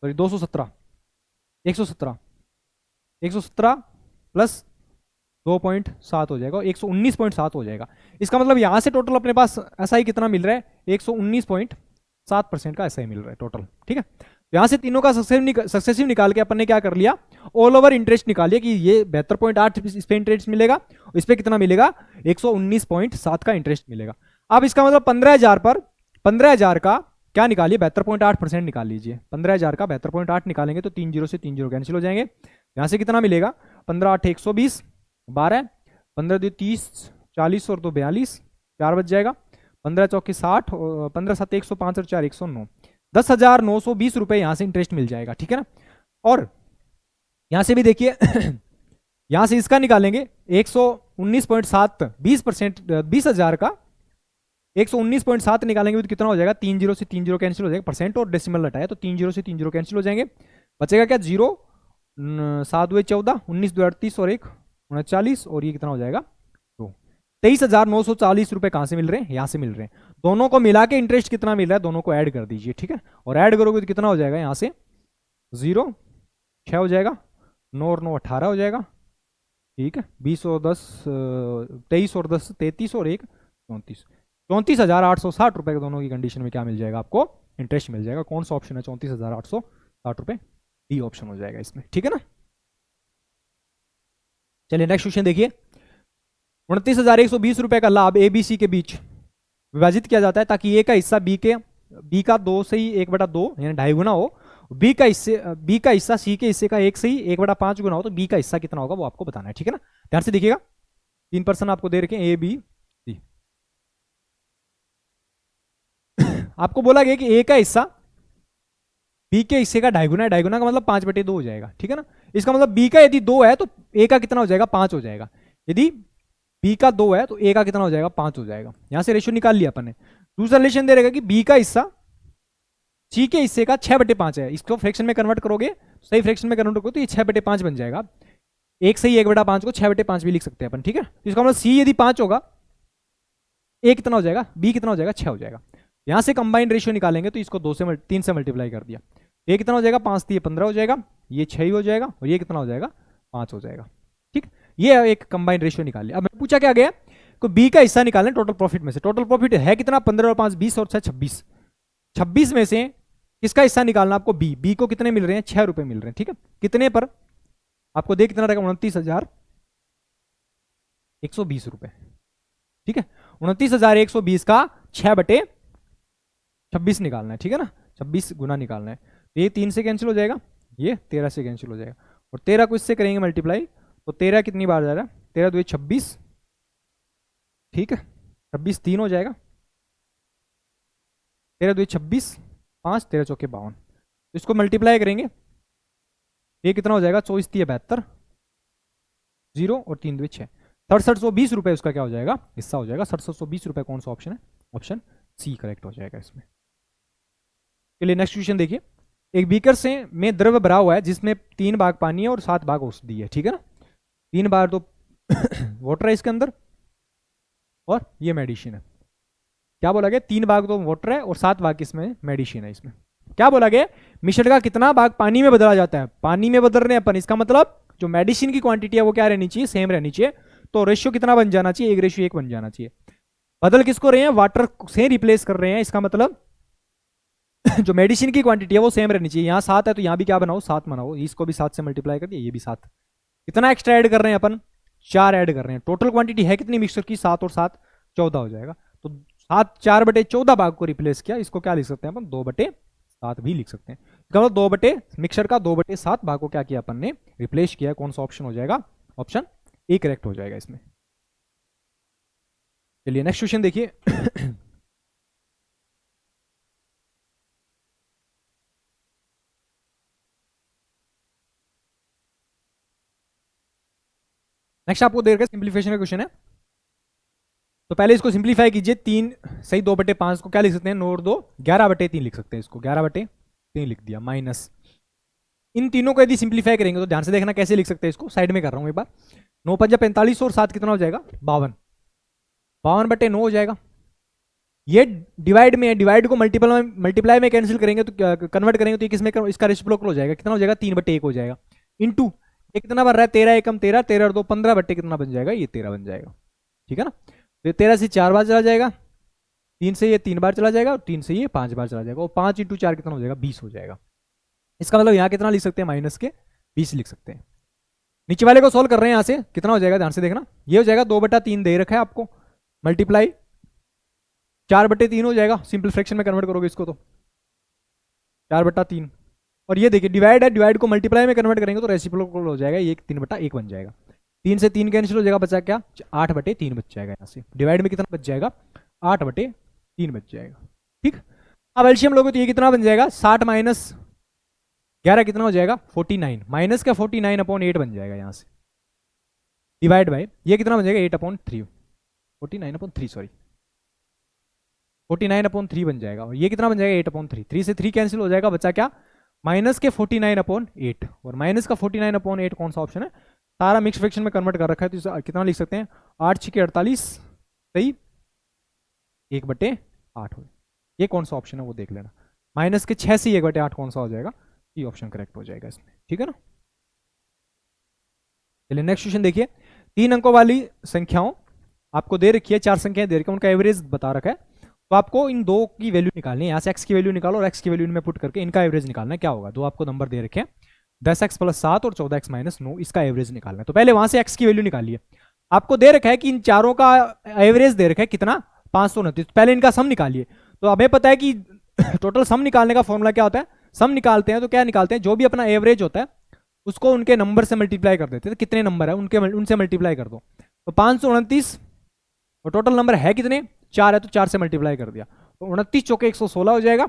सॉरी 217 117 117 प्लस 2.7 हो जाएगा, 119.7 हो जाएगा। इसका मतलब यहां से टोटल अपने पास एसआई कितना मिल रहा है, 119.7% का एसआई मिल रहा है टोटल। ठीक है, यहां से तीनों का सक्सेसिव निकाल के अपन ने क्या कर लिया, ऑल ओवर इंटरेस्ट निकाल लिया कि ये 72.8 इस पे इंटरेस्ट मिलेगा, इस पे कितना मिलेगा 119.7 का इंटरेस्ट मिलेगा। अब इसका मतलब 15,000 पर 15,000 का क्या निकालिए, 72.8% निकाल लीजिए, 15,000 का 72.8 निकालेंगे तो 3 जीरो से 3 जीरो कैंसिल हो जाएंगे, यहां से कितना मिलेगा 15 8 120 12 15 2 30 40 और 2 42 4 बच जाएगा, 15 चौकी 60 15 7 105 और 4 109, 10,920 रुपए यहां से इंटरेस्ट मिल जाएगा। ठीक है ना, और यहां से भी देखिए यहां से इसका निकालेंगे 119.7 20%, 20,000 का 119.7 निकालेंगे तो कितना हो जाएगा, 3 जीरो से 3 जीरो कैंसिल हो जाएगा, परसेंट और डेसिमल हटाया तो 3 जीरो से 3 जीरो कैंसिल हो जाएंगे, बचेगा क्या 0 7 2 14 19 2 38 और 1 39, और ये कितना हो जाएगा 2, 23,940 रुपए कहां से मिल रहे हैं, यहां से मिल रहे हैं। दोनों को मिला के इंटरेस्ट कितना मिल रहा है, दोनों को ऐड कर दीजिए। ठीक है, और ऐड करोगे तो कितना हो जाएगा, यहां से 0 6 हो जाएगा, 9 और 9 18 हो जाएगा। ठीक है, 20 और 10 23 और 10 33 और 1 34, 34,860 रुपए के दोनों की कंडीशन में क्या मिल जाएगा आपको, इंटरेस्ट मिल जाएगा। कौन सा ऑप्शन है, 34,860 रुपए, डी ऑप्शन हो जाएगा इसमें। ठीक है ना, चलिए नेक्स्ट क्वेश्चन देखिए, 29,120 रुपए का लाभ ए बी सी के बीच विभाजित किया जाता है ताकि ए का हिस्सा बी का 2 से ही 1/2 यानी 2.5 गुना हो, बी का हिस्सा सी के हिस्से का 1 से ही 1/5 गुना हो, तो बी का हिस्सा कितना होगा वो आपको बताना है। ठीक है ना, ध्यान से देखिएगा, 3 पर्सन आपको दे रखे ए बी सी, आपको बोला गया कि ए का हिस्सा बी के हिस्से का डायगोना है, डायगोना का मतलब 5/2 हो जाएगा, ठीक है ना। इसका मतलब बी का यदि 2 है तो ए का कितना हो जाएगा, 5 हो जाएगा। यदि बी का 2 है तो ए का कितना हो जाएगा, 5 हो जाएगा। यहां से रेशियो निकाल लिया अपन ने। दूसरा रिलेशन दे रहेगा कि बी का हिस्सा सी के हिस्से का 6/5 है। इसको फ्रैक्शन में कन्वर्ट करोगे, सही फ्रैक्शन में कन्वर्ट करोगे तो ये 6/5 बन जाएगा। एक सही 1/5 को 6/5 भी लिख सकते हैं अपन, ठीक है। तो इसका मतलब सी यदि 5 होगा, ए कितना हो जाएगा, बी कितना हो जाएगा, 6 हो जाएगा। यहां से कंबाइंड रेशियो निकालेंगे तो इसको 3 से मल्टीप्लाई कर दिया। ये कितना हो जाएगा, 5 3 15 हो जाएगा, ये 6 ही हो जाएगा, और ये कितना हो जाएगा, 5 हो जाएगा, ठीक। ये एक कंबाइंड रेशियो निकाल लिया। अब पूछा क्या गया, को बी का हिस्सा निकालना टोटल प्रॉफिट में से। टोटल प्रॉफिट है कितना, 15 और 5 20 और 6 26। 26 में से किसका हिस्सा निकालना आपको, बी। बी को कितने मिल रहे हैं, 6 रुपए मिल रहे हैं, ठीक है। कितने पर आपको दे कितना रहेगा, 29,120 रुपए, ठीक है। 29,120 का 6/26 निकालना है, ठीक है ना। 26 गुना निकालना है। तो ये 3 से कैंसिल हो जाएगा, ये 13 से कैंसिल हो जाएगा, और 13 को इससे करेंगे मल्टीप्लाई तो 13 कितनी बार जा रहा है, 13 2 26, ठीक है। 26 3 हो जाएगा, 13 2 26, 5 13 चौके 52। तो इसको मल्टीप्लाई करेंगे, ये कितना हो जाएगा, 24 3 72, 0 और 3 2 6, 6720 रुपए उसका क्या हो जाएगा, हिस्सा हो जाएगा। 6720 रुपए कौन सा ऑप्शन है, ऑप्शन सी करेक्ट हो जाएगा इसमें। चलिए नेक्स्ट क्वेश्चन देखिए। एक बीकर से में द्रव भरा हुआ है जिसमें 3 भाग पानी है और 7 भाग औषधि है, ठीक है ना। 3 भाग तो वाटर है इसके अंदर, और ये मेडिसिन है। क्या बोला गया, 3 भाग तो वाटर है और 7 भाग इसमें मेडिसिन है। इसमें क्या बोला गया, मिश्रण का कितना भाग पानी में बदला जाता है। पानी में बदल रहे हैं अपन, इसका मतलब जो मेडिसिन की क्वांटिटी है वो क्या रहनी चाहिए, सेम रहनी चाहिए। तो रेशियो कितना बन जाना चाहिए, 1:1 बन जाना चाहिए। बदल किसको रहे हैं, वाटर से रिप्लेस कर रहे हैं, इसका मतलब जो मेडिसिन की क्वांटिटी है वो सेम रहनी चाहिए। यहाँ 7 है तो यहाँ भी क्या बनाओ, 7 बनाओ। इसको भी 7 से मल्टीप्लाई कर दिया, ये भी 7। कितना एक्स्ट्रा ऐड कर रहे हैं अपन, 4 ऐड कर रहे हैं। टोटल क्वांटिटी है कितनी मिक्सचर की, 7 और 7 14 हो जाएगा। तो 7 4/14 भाग को रिप्लेस किया, इसको क्या लिख सकते हैं अपन, 2/7 भी लिख सकते हैं। इसका मतलब 2 मिक्सचर का 2/7 भाग को क्या किया अपन ने, रिप्लेस किया। कौन सा ऑप्शन हो जाएगा, ऑप्शन ए करेक्ट हो जाएगा इसमें। चलिए नेक्स्ट क्वेश्चन देखिए। नेक्स्ट आपको दे रखा है सिंप्लीफिकेशन का क्वेश्चन है। तो पहले इसको सिंप्लीफाई कीजिए। 3 सही 2/5 को क्या लिख सकते हैं, 9 और 2 11/3 लिख सकते हैं। इसको 11/3 लिख दिया, माइनस इन तीनों को यदि सिंप्लीफाई करेंगे तो ध्यान से देखना कैसे लिख सकते हैं। इसको साइड में कर रहा हूं एक बार। 9 5 45 और 7 कितना हो जाएगा, 52। 52/9 हो जाएगा। ये डिवाइड में है, डिवाइड को मल्टीप्लाई में कैंसिल करेंगे तो कन्वर्ट करेंगे तो ये किसमें इसका रेसिप्रोकल हो जाएगा, कितना हो जाएगा, 3/1 हो जाएगा। इंटू ये कितना बन रहा है, 13 एकम 13, 13 और 2 15 कितना बन जाएगा, ये 13 बन जाएगा, ठीक है ना। तो 13 से 4 बार चला जाएगा, 3 से ये 3 बार चला जाएगा, और 3 से ये 5 बार चला जाएगा, और 5 × 4 कितना हो जाएगा, 20 हो जाएगा। इसका मतलब यहाँ कितना लिख सकते हैं, माइनस के 20 लिख सकते हैं। नीचे वाले को सोल्व कर रहे हैं, यहाँ से कितना हो जाएगा, ध्यान से देखना। ये हो जाएगा 2/3 दे रखा है आपको, मल्टीप्लाई 4/3 हो जाएगा। सिंपल फ्रैक्शन में कन्वर्ट करोगे इसको तो 4/3, और ये देखिए डिवाइड है, डिवाइड को मल्टीप्लाई में कन्वर्ट करेंगे तो रेसिप्रोकल हो जाएगा, ये 3/1 बन जाएगा। 3 से 3 कैंसिल हो जाएगा, बचा क्या, 8/3 बच जाएगा। यहाँ से डिवाइड में कितना बच जाएगा, 8/3 बच जाएगा, ठीक। अब एलसीएम लोगे तो ये कितना बन जाएगा, 60 माइनस 11 कितना हो जाएगा, 49, माइनस का 49/8 बन जाएगा। यहाँ से डिवाइड बाय ये कितना बन जाएगा, 8/3, 49/3 सॉरी 49/3 बन जाएगा। और ये कितना बन जाएगा, 8/3। 3 से 3 कैंसिल हो जाएगा, बचा क्या, माइनस के 49/8, और माइनस का 49/8 कौन सा ऑप्शन है, सारा मिक्स फ्रैक्शन में कन्वर्ट कर रखा है तो इसे कितना लिख सकते हैं, 8 6 48 सही 1/8 हो। ये कौन सा ऑप्शन है वो देख लेना। माइनस के 6 से 1/8 कौन सा हो जाएगा, ये ऑप्शन करेक्ट हो जाएगा इसमें, ठीक है ना। चलिए नेक्स्ट क्वेश्चन देखिए। 3 अंकों वाली संख्याओं आपको दे रखी है, 4 संख्याएं दे रखी है, उनका एवरेज बता रखा है। तो आपको इन दो की वैल्यू निकालनी है। यहाँ से x की वैल्यू निकालो और x की वैल्यू इनमें पुट करके इनका एवरेज निकालना है। क्या होगा, दो आपको नंबर दे रखे हैं, 10x + 7 और 14x - 9, इसका एवरेज निकालना है। तो पहले वहां से x की वैल्यू निकालिए। आपको दे रखा है कि इन चारों का एवरेज दे रखा है कितना, 529। पहले इनका सम निकालिए। तो हमें पता है कि टोटल सम निकालने का फॉर्मूला क्या होता है, सम निकालते हैं तो क्या निकालते हैं, जो भी अपना एवरेज होता है उसको उनके नंबर से मल्टीप्लाई कर देते हैं। तो कितने नंबर है उनसे मल्टीप्लाई कर दो। तो 529 और टोटल नंबर है कितने, 4 है, तो 4 से मल्टीप्लाई कर दिया। तो 29 × 4 = 116 हो जाएगा,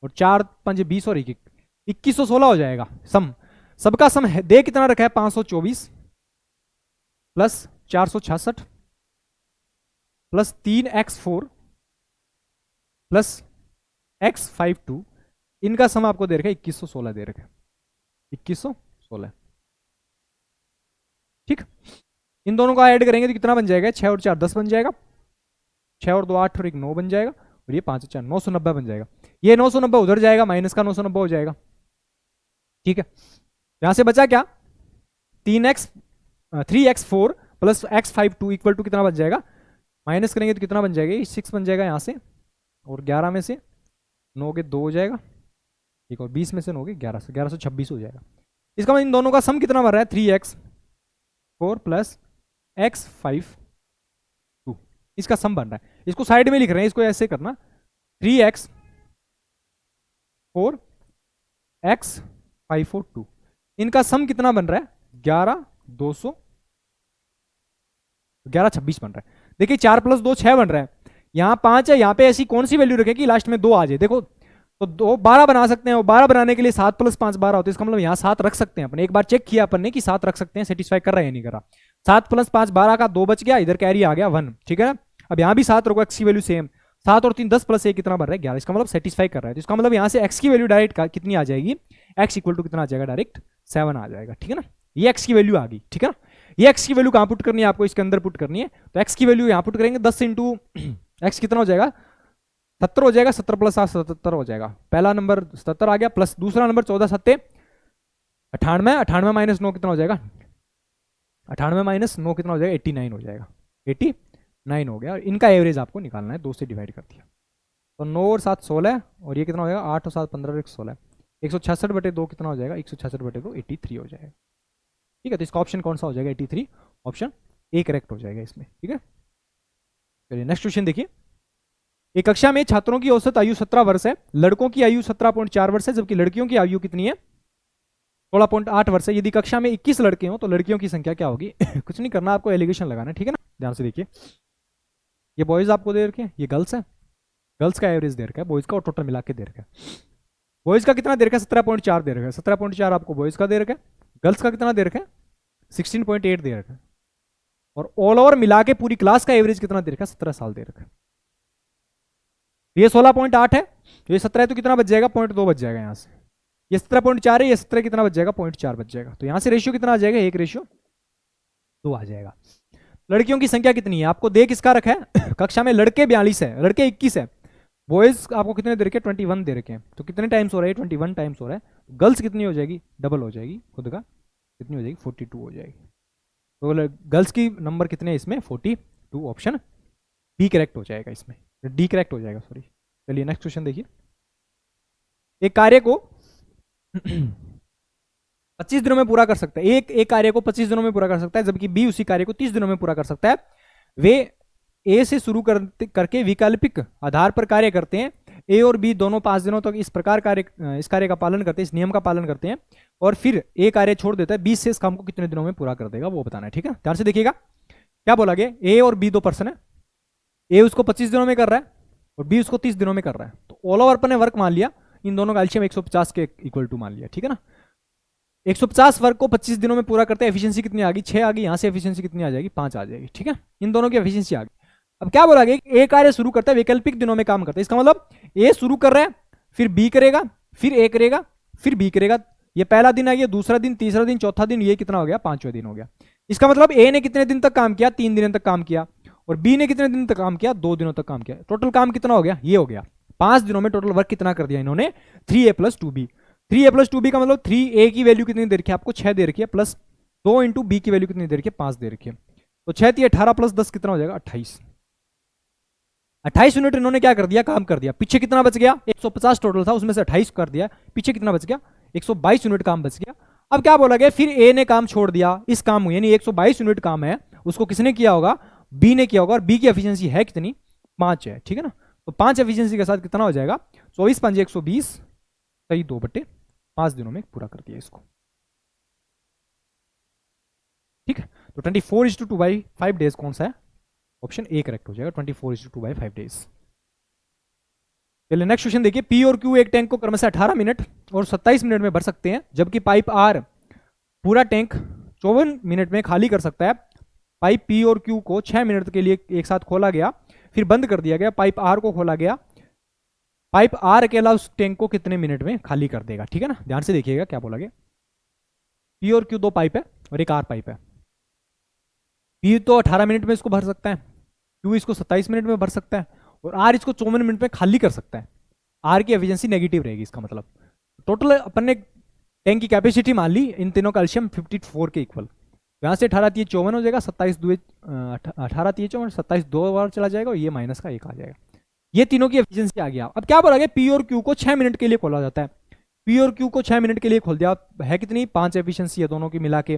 और 4 × 5 = 20 और 1 2116 हो जाएगा सम। सबका सम है, दे कितना रखा है 524 plus 466 plus 3x4 plus x52, इनका सम आपको दे रखा है 2116 दे रखा है 2116। ठीक, इन दोनों को ऐड करेंगे तो कितना बन जाएगा, 6 और 4 10 बन जाएगा, 6 और 2 8 और 1 9 बन जाएगा, और ये 5 और 4 990 बन जाएगा। ये 990 उधर जाएगा, माइनस का 990 हो जाएगा। ठीक है, यहां से बचा क्या, 3x4 plus x52 equal to कितना बन जाएगा, माइनस करेंगे तो कितना बन जाएगा, 6 बन जाएगा यहाँ से, और 11 में से 9 के 2 हो जाएगा, ठीक, और 20 में से 9 के 11 से 1126 हो जाएगा। इसका मतलब इन दोनों का सम कितना बन रहा है, 3x4 प्लस x52, इसका सम बन रहा है। इसको साइड में लिख रहे हैं, इसको ऐसे करना, 3x4 x542, इनका सम कितना बन रहा है, 1126 बन रहा है। देखिए 4 प्लस 2 6 बन रहा है, यहाँ 5 है, यहाँ पे ऐसी कौन सी वैल्यू रखें कि लास्ट में 2 आ जाए। देखो तो 2 12 बना सकते हैं, और 12 बनाने के लिए 7 प्लस 5 12 होते हैं, इसका मतलब यहाँ 7 रख सकते हैं अपन। एक बार चेक किया अपन ने कि 7 रख सकते हैं, सेटिस्फाई कर रहा है या नहीं कर रहा। 7 प्लस 5 12 का 2 बच गया, इधर कैरी आ गया 1, ठीक है ना। अब यहाँ भी 7 रखो, एक्स की वैल्यू सेम, 7 और 3 10 प्लस 1 कितना बन रहा है 11, इसका मतलब सेटिस्फाई कर रहा है। तो इसका मतलब यहाँ से एक्स की वैल्यू डायरेक्ट कितनी आ जाएगी, एक्स इक्वल टू कितना आ जाएगा, डायरेक्ट 7 आ जाएगा, ठीक है ना। ये एक्स की वैल्यू आ गई, ठीक है ना। ये एक्स की वैल्यू कहाँ पुट करनी है आपको, इसके अंदर पुट करनी है। तो एक्स की वैल्यू यहाँ पुट करेंगे, 10 इंटू एक्स कितना हो जाएगा, 70 हो जाएगा, 70 प्लस 7 77 हो जाएगा। पहला नंबर 77 आ गया, प्लस दूसरा नंबर 14 7 98, 98 माइनस 9 कितना हो जाएगा, 98 माइनस 9 कितना हो जाएगा, 89 हो जाएगा, 89 हो गया। और इनका एवरेज आपको निकालना है, 2 से डिवाइड कर दिया तो 9 और 7 16, और ये कितना हो जाएगा, 8 और 7 15 और 16, 166/2 कितना हो जाएगा, 166/2 83 हो जाएगा। ठीक है, तो इसका ऑप्शन कौन सा हो जाएगा, 83, ऑप्शन ए करेक्ट हो जाएगा इसमें। ठीक है, चलिए नेक्स्ट क्वेश्चन देखिए। एक कक्षा में छात्रों की औसत आयु 17 वर्ष है, लड़कों की आयु 17.4 वर्ष है, जबकि लड़कियों की आयु कितनी है, 16.8 वर्ष है। यदि कक्षा में 21 लड़के हो तो लड़कियों की संख्या क्या होगी। कुछ नहीं करना, आपको एलिगेशन लगाना है, ठीक है ना। ध्यान से देखिए, ये बॉयज आपको दे रखे हैं, ये गर्ल्स है, गर्ल्स का एवरेज दे रखा है, बॉयज का और टोटल मिला के दे रखा है। बॉयज का कितना दे रखा है, 17.4 दे रखा है, 17.4 आपको बॉयज का दे रखा है। गर्ल्स का कितना दे रखा है, 16.8 दे रखा है। और ऑल ओवर मिला के पूरी क्लास का एवरेज कितना दे रखा है, 17 साल दे रखा है। ये 16.8 है, तो ये 17 है, तो कितना बच जाएगा, 0.2 बच जाएगा यहाँ से। ये 17.4 है, ये 17 कितना बच जाएगा, 0.4 बच जाएगा। तो यहाँ से रेशियो कितना आ जाएगा, 1:2 आ जाएगा। लड़कियों की संख्या कितनी है आपको दे किसका रखा है, कक्षा में लड़के 42 है, लड़के 21 है, बॉयज आपको कितने दे रखे, 21 दे रखे हैं। तो कितने टाइम्स हो रहा है, 21 टाइम्स हो रहा है। गर्ल्स कितनी हो जाएगी, डबल हो जाएगी खुद का, कितनी हो जाएगी, 42 हो जाएगी। तो गर्ल्स की नंबर कितने हैं इसमें, 42, ऑप्शन बी करेक्ट हो जाएगा इसमें, डी करेक्ट हो जाएगा, सॉरी। चलिए नेक्स्ट क्वेश्चन देखिए। एक कार्य को 25 दिनों में पूरा कर सकता है, एक कार्य को 25 दिनों में पूरा कर सकता है, जबकि बी उसी कार्य को 30 दिनों में पूरा कर सकता है। वे ए से शुरू करके वैकल्पिक आधार पर कार्य करते हैं। ए और बी दोनों 5 दिनों तक इस कार्य का पालन करते हैं, इस नियम का पालन करते हैं, और फिर ए कार्य छोड़ देता है। बी से इस काम को कितने दिनों में पूरा कर देगा वो बताना है, ठीक है। ध्यान से देखिएगा क्या बोला गया, ए और बी 2 पर्सन है, ए उसको 25 दिनों में कर रहा है और बी उसको 30 दिनों में कर रहा है। तो ऑल ओवर पर ने वर्क मान लिया, इन दोनों का एलसीएम 150 के इक्वल टू मान लिया, ठीक है ना। 150 वर्क को 25 दिनों में पूरा करते हैं, एफिशिएंसी कितनी आ गई, 6 आ गई। यहाँ से एफिशिएंसी कितनी आ जाएगी, 5 आ जाएगी, ठीक है। इन दोनों की एफिशिएंसी आ गई। अब क्या बोला गया, ए कार्य शुरू करता है, वैकल्पिक दिनों में काम करता है। इसका मतलब ए शुरू कर रहा है, फिर बी करेगा, फिर ए करेगा, फिर बी करेगा। ये पहला दिन आ गया, दूसरा दिन, तीसरा दिन, चौथा दिन, ये कितना हो गया, 5वां दिन हो गया। इसका मतलब ए ने कितने दिन तक काम किया, 3 दिनों तक काम किया, और बी ने कितने दिन तक काम किया, 2 दिनों तक काम किया। टोटल काम कितना हो गया, ये हो गया। 5 दिनों में टोटल वर्क कितना कर दिया इन्होंने, 3a + 2b। 3a + 2b का मतलब 3a की वैल्यू कितनी दे रखी है आपको, 6 दे रखी है, प्लस 2 इंटू बी की वैल्यू कितनी दे रखी है, 5 दे रखी है। तो 6 × 18 + 10 कितना हो जाएगा, 28। 28 यूनिट इन्होंने क्या कर दिया, काम कर दिया। पीछे कितना बच गया, 150 टोटल था, उसमें से 28 कर दिया, पीछे कितना बच गया, 122 यूनिट काम बच गया। अब क्या बोला गया, फिर ए ने काम छोड़ दिया, इस काम यानी 122 यूनिट काम है उसको किसने किया होगा, बी ने किया होगा, और बी की एफिशिएंसी है कितनी, 5 है, ठीक है ना। तो 5 एफिशिएंसी के साथ कितना हो जाएगा, 24 × 5 = 120, सही 2/5 दिनों में पूरा कर दिया इसको, ठीक है। तो 24:2/5 डेज कौन सा है, ऑप्शन ए करेक्ट हो जाएगा, 24:2/5 डेज। चलिए नेक्स्ट क्वेश्चन देखिए, पी और क्यू एक टैंक को क्रमशः 18 मिनट और 27 मिनट में भर सकते हैं, जबकि पाइप आर पूरा टैंक 54 मिनट में खाली कर सकता है। पाइप पी और क्यू को 6 मिनट के लिए एक साथ खोला गया, फिर बंद कर दिया गया। पाइप आर को खोला गया, पाइप आर अकेला उस टैंक को कितने मिनट में खाली कर देगा? ठीक है ना, ध्यान से देखिएगा क्या बोला गया। पी और क्यू दो पाइप है और एक आर पाइप है। पी तो 18 मिनट में इसको भर सकता है, क्यू इसको 27 मिनट में भर सकता है, और आर इसको 54 मिनट में खाली कर सकता है। आर की एफिशिएंसी नेगेटिव रहेगी, इसका मतलब टोटल अपन ने टैंक की कैपेसिटी मान ली इन तीनों कैल्शियम 54 के इक्वल। यहाँ से 18 3 54 हो जाएगा, 27 2 18 3 54, 27 दो बार चला जाएगा और ये माइनस का एक आ जाएगा। ये तीनों की एफिशिएंसी आ गया। अब क्या बोला गया, पी और क्यू को 6 मिनट के लिए खोला जाता है। पी और क्यू को 6 मिनट के लिए खोल दिया, है कितनी 5 एफिशिएंसी है दोनों की मिला के,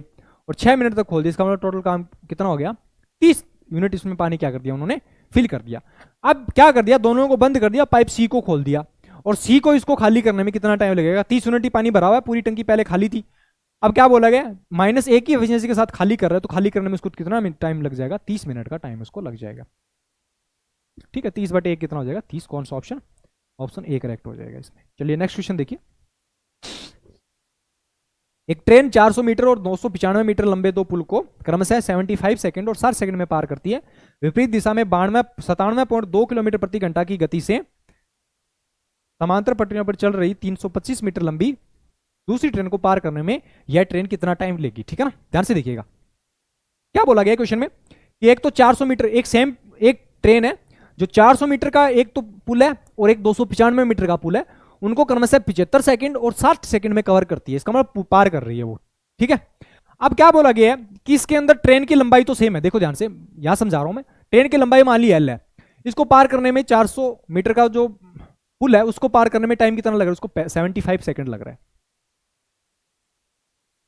और 6 मिनट तक खोल दिया। इसका मतलब टोटल काम कितना हो गया, 30 यूनिट इसमें पानी क्या कर दिया उन्होंने, फिल कर दिया। अब क्या कर दिया, दोनों को बंद कर दिया, पाइप सी को खोल दिया, और सी को इसको खाली करने में कितना टाइम लगेगा, 30 यूनिट ही पानी भरा हुआ है, पूरी टंकी पहले खाली थी। अब क्या बोला गया, -1 की एफिशिएंसी के साथ खाली कर रहा है, तो खाली करने में इसको कितना टाइम लग जाएगा, 30 मिनट का टाइम इसको लग जाएगा। ठीक है, 30/1 कितना हो जाएगा, 30। कौन सा ऑप्शन, ऑप्शन ए करेक्ट हो जाएगा इसमें। चलिए नेक्स्ट क्वेश्चन देखिए, एक ट्रेन 400 मीटर और 295 मीटर लंबे दो पुल को क्रमशः 75 सेकंड और 60 सेकंड में पार करती है। विपरीत दिशा में 97.2 किलोमीटर प्रति घंटा की गति से समांतर पटरियों पर चल रही 325 मीटर लंबी दूसरी ट्रेन को पार करने में यह ट्रेन कितना टाइम लेगी? ठीक है ना, ध्यान से देखिएगा क्या बोला गया क्वेश्चन में कि एक तो 400 मीटर एक ट्रेन है जो 400 मीटर का एक तो पुल है और एक 295 मीटर का पुल है, उनको क्रमशः 75 सेकंड और 60 सेकंड में कवर करती है। इसका मतलब पार कर रही है वो। ठीक है, अब क्या बोला गया है कि इसके अंदर ट्रेन की लंबाई तो सेम है। देखो ध्यान से, यहां समझा रहा हूं मैं, ट्रेन की लंबाई मान ली एल है, इसको पार करने में 400 मीटर का जो पुल है उसको पार करने में टाइम कितना लग रहा है, उसको 75 सेकंड लग रहा है।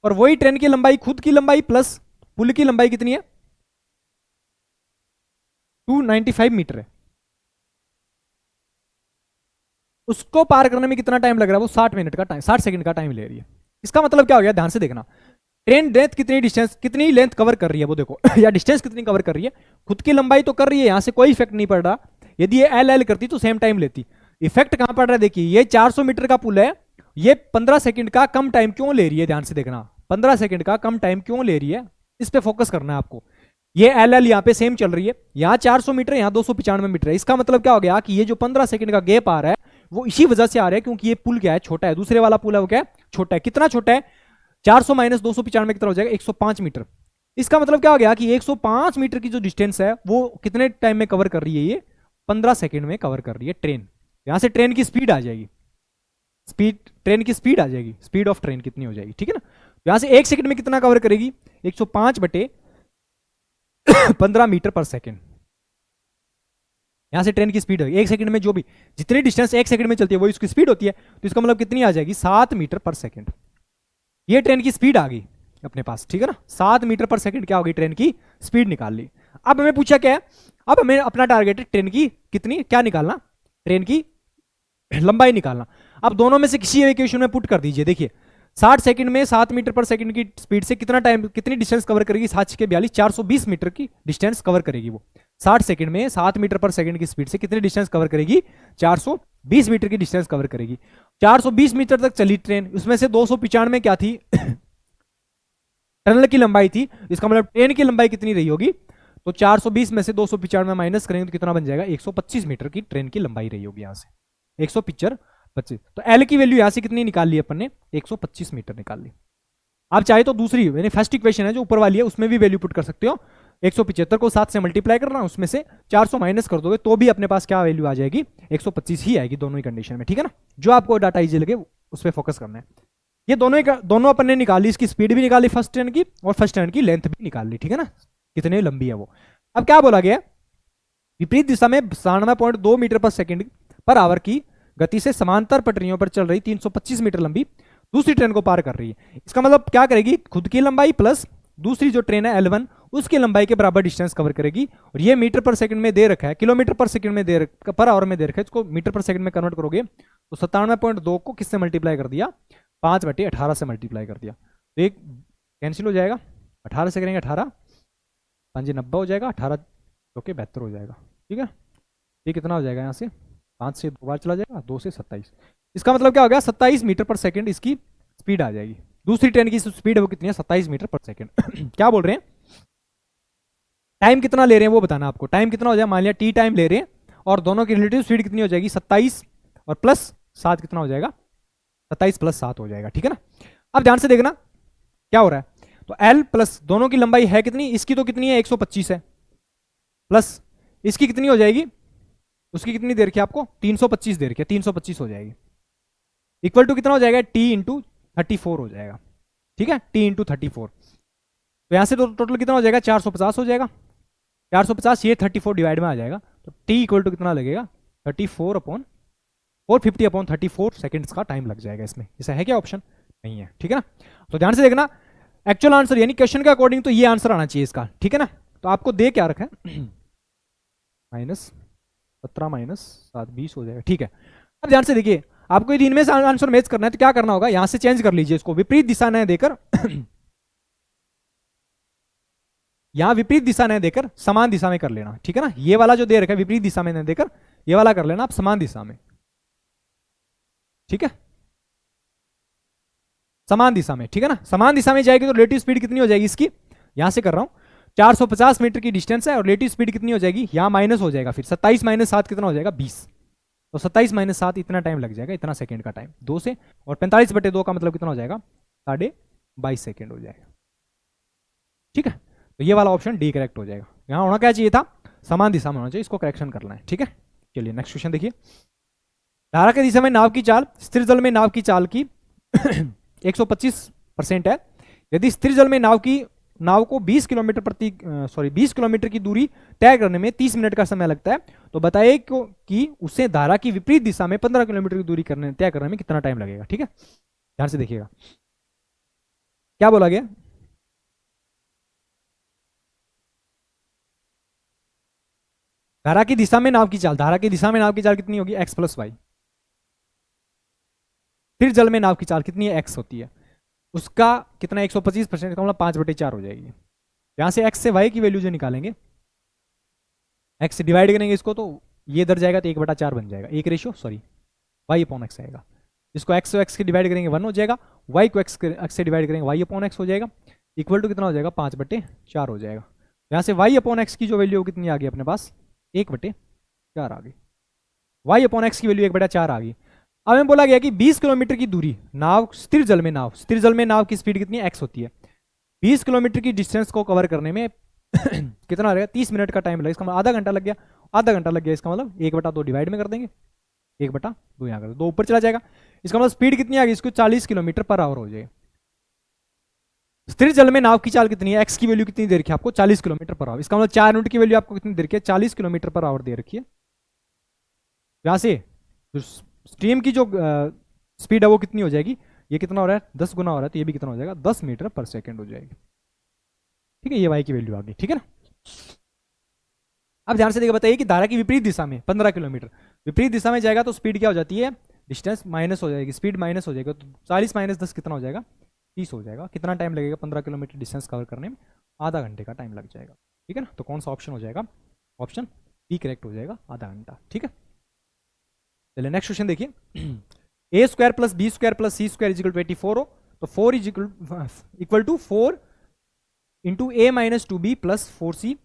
और वही ट्रेन की लंबाई, खुद की लंबाई प्लस पुल की लंबाई कितनी है, 295 मीटर है, उसको पार करने में कितना टाइम लग रहा है, वो 60 मिनट का टाइम, 60 सेकंड का टाइम ले रही है। इसका मतलब क्या हो गया, ध्यान से देखना, ट्रेन लेंथ कितनी डिस्टेंस, कितनी लेंथ कवर कर रही है वो देखो या डिस्टेंस कितनी कवर कर रही है, खुद की लंबाई तो कर रही है, यहां से कोई इफेक्ट नहीं पड़ रहा। यदि ये एल करती तो सेम टाइम लेती। इफेक्ट कहां पड़ रहा है, देखिए ये 400 मीटर का पुल है, ये 15 सेकंड का कम टाइम क्यों ले रही है, ध्यान से देखना, 15 सेकंड का कम टाइम क्यों ले रही है, इस पे फोकस करना है आपको। ये एल यहाँ पे सेम चल रही है, यहाँ 400 मीटर, यहाँ 295 मीटर है। इसका मतलब क्या हो गया कि ये जो 15 सेकंड का गैप आ रहा है वो इसी वजह से आ रहा है क्योंकि ये पुल क्या है, छोटा है, दूसरे वाला पुल है वो क्या है, छोटा है। कितना छोटा है, 400 माइनस 295 कितना हो जाएगा, 105 मीटर। इसका मतलब क्या हो गया कि 105 मीटर की जो डिस्टेंस है वो कितने टाइम में कवर कर रही है, ये 15 सेकंड में कवर कर रही है ट्रेन। यहां से ट्रेन की स्पीड आ जाएगी, ट्रेन की स्पीड आ जाएगी, स्पीड ऑफ ट्रेन कितनी हो जाएगी, ठीक है ना। यहां से 1 सेकंड में कितना कवर करेगी, 105/15 मीटर पर सेकंड। यहां से ट्रेन की स्पीड है 1 सेकंड में, जो भी जितनी डिस्टेंस 1 सेकंड में चलती है वो इसकी स्पीड होती है, तो इसका मतलब कितनी आ जाएगी, 7 मीटर पर सेकंड। ये ट्रेन की स्पीड आ गई अपने पास, ठीक है ना, 7 मीटर पर सेकंड क्या होगी, ट्रेन की स्पीड निकाल ली। अब हमें पूछा क्या है, अब हमें अपना टारगेट है ट्रेन की कितनी क्या निकालना, ट्रेन की लंबाई निकालना। अब दोनों में से किसी इक्वेशन में पुट कर दीजिए। देखिए 60 सेकंड में 7 मीटर पर सेकंड की स्पीड से कितना टाइम, कितनी डिस्टेंस कवर करेगी, 7 के 42 420 मीटर की डिस्टेंस कवर करेगी वो। 60 सेकंड में 7 मीटर पर सेकंड की स्पीड से कितनी डिस्टेंस कवर करेगी, 420 मीटर की डिस्टेंस कवर करेगी। 420 मीटर तक चली ट्रेन, उसमें से 295 क्या थी टनल की लंबाई थी। इसका मतलब ट्रेन की लंबाई कितनी रही होगी, तो 420 में से 295 माइनस करेंगे तो कितना बन जाएगा, 125 मीटर की ट्रेन की लंबाई रही होगी। यहां से 125, तो एल की वैल्यू यहां से कितनी निकाल ली अपन ने, 125 मीटर निकाल ली। आप चाहे तो दूसरी यानी फर्स्ट इक्वेशन है जो ऊपर वाली है उसमें भी वैल्यू पुट कर सकते हो। 175 को 7 से मल्टीप्लाई करना, उसमें से 400 माइनस कर दोगे तो भी अपने पास क्या वैल्यू आ जाएगी, 125 ही आएगी दोनों ही कंडीशन में, ठीक है ना। जो आपको डाटा इजी लगे उस पर फोकस करना है। ये दोनों अपन ने निकाली, इसकी स्पीड भी निकाली फर्स्ट ट्रेन की और फर्स्ट ट्रेन की लेंथ भी निकाल ली, ठीक है ना, कितनी लंबी है वो। अब क्या बोला गया, विपरीत दिशा में 97.2 मीटर पर सेकंड पर आवर की गति से समांतर पटरियों पर चल रही 325 मीटर लंबी दूसरी ट्रेन को पार कर रही है। इसका मतलब क्या करेगी, खुद की लंबाई प्लस दूसरी जो ट्रेन है L1 उसकी लंबाई के बराबर डिस्टेंस कवर करेगी। और ये मीटर पर सेकंड में दे रखा है, किलोमीटर पर सेकंड में दे रखा, पर आवर में दे रखा है, इसको मीटर पर सेकंड में कन्वर्ट करोगे तो 97.2 को किससे मल्टीप्लाई कर दिया, 5/18 से मल्टीप्लाई कर दिया, तो एक कैंसिल हो जाएगा, 18 से करेंगे 18 5 90 हो जाएगा, 18 तो के 72 हो जाएगा, ठीक है। ये कितना हो जाएगा यहाँ से 5 से 2 बार चला जाएगा, 2 से 27। इसका मतलब क्या हो गया, 27 मीटर पर सेकंड इसकी स्पीड आ जाएगी। दूसरी ट्रेन की स्पीड है वो कितनी है, 27 मीटर पर सेकंड। क्या बोल रहे हैं, टाइम कितना ले रहे हैं वो बताना आपको। टाइम कितना हो जाए, मान लिया टी टाइम ले रहे हैं और दोनों की रिलेटिव स्पीड कितनी हो जाएगी, 27 और प्लस 7 कितना हो जाएगा, 27 प्लस 7 हो जाएगा। ठीक है ना। अब ध्यान से देखना क्या हो रहा है, तो एल प्लस दोनों की लंबाई है कितनी, इसकी तो कितनी है 125 है, प्लस इसकी कितनी हो जाएगी, उसकी कितनी देर की आपको 325 देर की, 325 हो जाएगी, इक्वल टू कितना हो जाएगा, टी इंटू 34 हो जाएगा। ठीक है, टी इंटू 34। तो यहां से तो टोटल कितना हो जाएगा, 450 हो जाएगा। 450 ये 34 डिवाइड में आ जाएगा, तो टी इक्वल टू कितना लगेगा, 34 अपॉन 450 अपॉन 34 सेकेंड्स का टाइम लग जाएगा इसमें। ऐसा है क्या ऑप्शन, नहीं है। ठीक है ना। तो ध्यान से देखना, एक्चुअल आंसर यानी क्वेश्चन के अकॉर्डिंग तो ये आंसर आना चाहिए इसका। ठीक है ना। तो आपको दे क्या रखा है, -17 -7 20 हो जाएगा। ठीक है। अब ध्यान से देखिए, आपको यदि इनमें से आंसर मैच करना है तो क्या करना होगा, यहां से चेंज कर लीजिए इसको, विपरीत दिशा न देकर यहां विपरीत दिशा न देकर समान दिशा में कर लेना। ठीक है ना। ये वाला जो दे रखा है विपरीत दिशा में न देकर ये वाला कर लेना आप समान दिशा में। ठीक है, समान दिशा में। ठीक है ना। समान दिशा में जाएगी तो रिलेटिव स्पीड कितनी हो जाएगी इसकी, यहां से कर रहा हूं, 450 मीटर की डिस्टेंस है और रिलेटिव स्पीड कितनी हो जाएगी, यहां माइनस हो जाएगा, फिर 27 - 7 कितना हो जाएगा, 20। तो 27 - 7 इतना टाइम लग जाएगा, इतना सेकंड का टाइम 2 से, और 45/2 का मतलब कितना हो जाएगा, 22.5 सेकंड हो जाएगा। ठीक है। तो ये वाला ऑप्शन डी करेक्ट हो जाएगा। यहां होना क्या चाहिए था, समान दिशा में होना चाहिए, इसको करेक्शन करना है। ठीक है। चलिए नेक्स्ट क्वेश्चन देखिए। धारा के दिशा में नाव की चाल स्थिर जल में नाव की चाल की 125% है। यदि स्थिर जल में नाव को 20 किलोमीटर की दूरी तय करने में 30 मिनट का समय लगता है, तो बताइए कि उसे धारा की विपरीत दिशा में 15 किलोमीटर की दूरी तय करने में कितना टाइम लगेगा। ठीक है, ध्यान से देखिएगा क्या बोला गया। धारा की दिशा में नाव की चाल कितनी होगी, x + y। स्थिर जल में नाव की चाल कितनी है, x होती है, उसका कितना 125% का मतलब 5/4 हो जाएगी। यहां से x से y की वैल्यू जो निकालेंगे, x से डिवाइड करेंगे इसको तो ये इधर जाएगा तो 1/4 बन जाएगा, एक रेशियो y/x आएगा। इसको x से x के डिवाइड करेंगे 1 हो जाएगा, y को x से डिवाइड करेंगे y/x हो जाएगा, इक्वल टू कितना हो जाएगा 5/4 हो जाएगा। यहाँ से y/x की जो वैल्यू कितनी आ गई अपने पास, 1/4 आ गई। y/x की वैल्यू 1/4 आ गई। अब हमें बोला गया कि 20 किलोमीटर की दूरी स्थिर जल में नाव की स्पीड कितनी x होती है, 20 किलोमीटर की डिस्टेंस को कवर करने में कितना लगेगा, 30 मिनट का टाइम लगेगा। इसका मतलब आधा घंटा लग गया। इसका मतलब 1/2 डिवाइड में कर देंगे, 1/2 यहाँ कर 2 ऊपर चला जाएगा। इसका मतलब स्पीड कितनी आ गई, इसको 40 किलोमीटर पर आवर हो जाएगी। स्थिर जल में नाव की चाल कितनी है, x की वैल्यू कितनी दे रखी है आपको, 40 किलोमीटर पर आवर। इसका मतलब 4 यूनिट की वैल्यू आपको कितनी दे रखी है, 40 किलोमीटर पर आवर दे रखी है। यहां से स्ट्रीम की जो स्पीड है वो कितनी हो जाएगी, ये कितना हो रहा है 10 गुना हो रहा है, तो ये भी कितना हो जाएगा 10 मीटर पर सेकंड हो जाएगी। ठीक है, ये y की वैल्यू आ गई। ठीक है ना। अब ध्यान से देखिए, बताइए कि धारा की विपरीत दिशा में 15 किलोमीटर, विपरीत दिशा में जाएगा तो स्पीड क्या हो जाती है, डिस्टेंस माइनस हो जाएगी, स्पीड माइनस हो जाएगा, तो 40 - 10 कितना हो जाएगा, 30 हो जाएगा। कितना टाइम लगेगा 15 किलोमीटर डिस्टेंस कवर करने में, आधा घंटे का टाइम लग जाएगा। ठीक है ना। तो कौन सा ऑप्शन हो जाएगा, ऑप्शन बी करेक्ट हो जाएगा, आधा घंटा। ठीक है। चलिए नेक्स्ट क्वेश्चन देखिए। a² + b² + c² = 24 हो तो 4 equal to 4 into a - 2b + 4c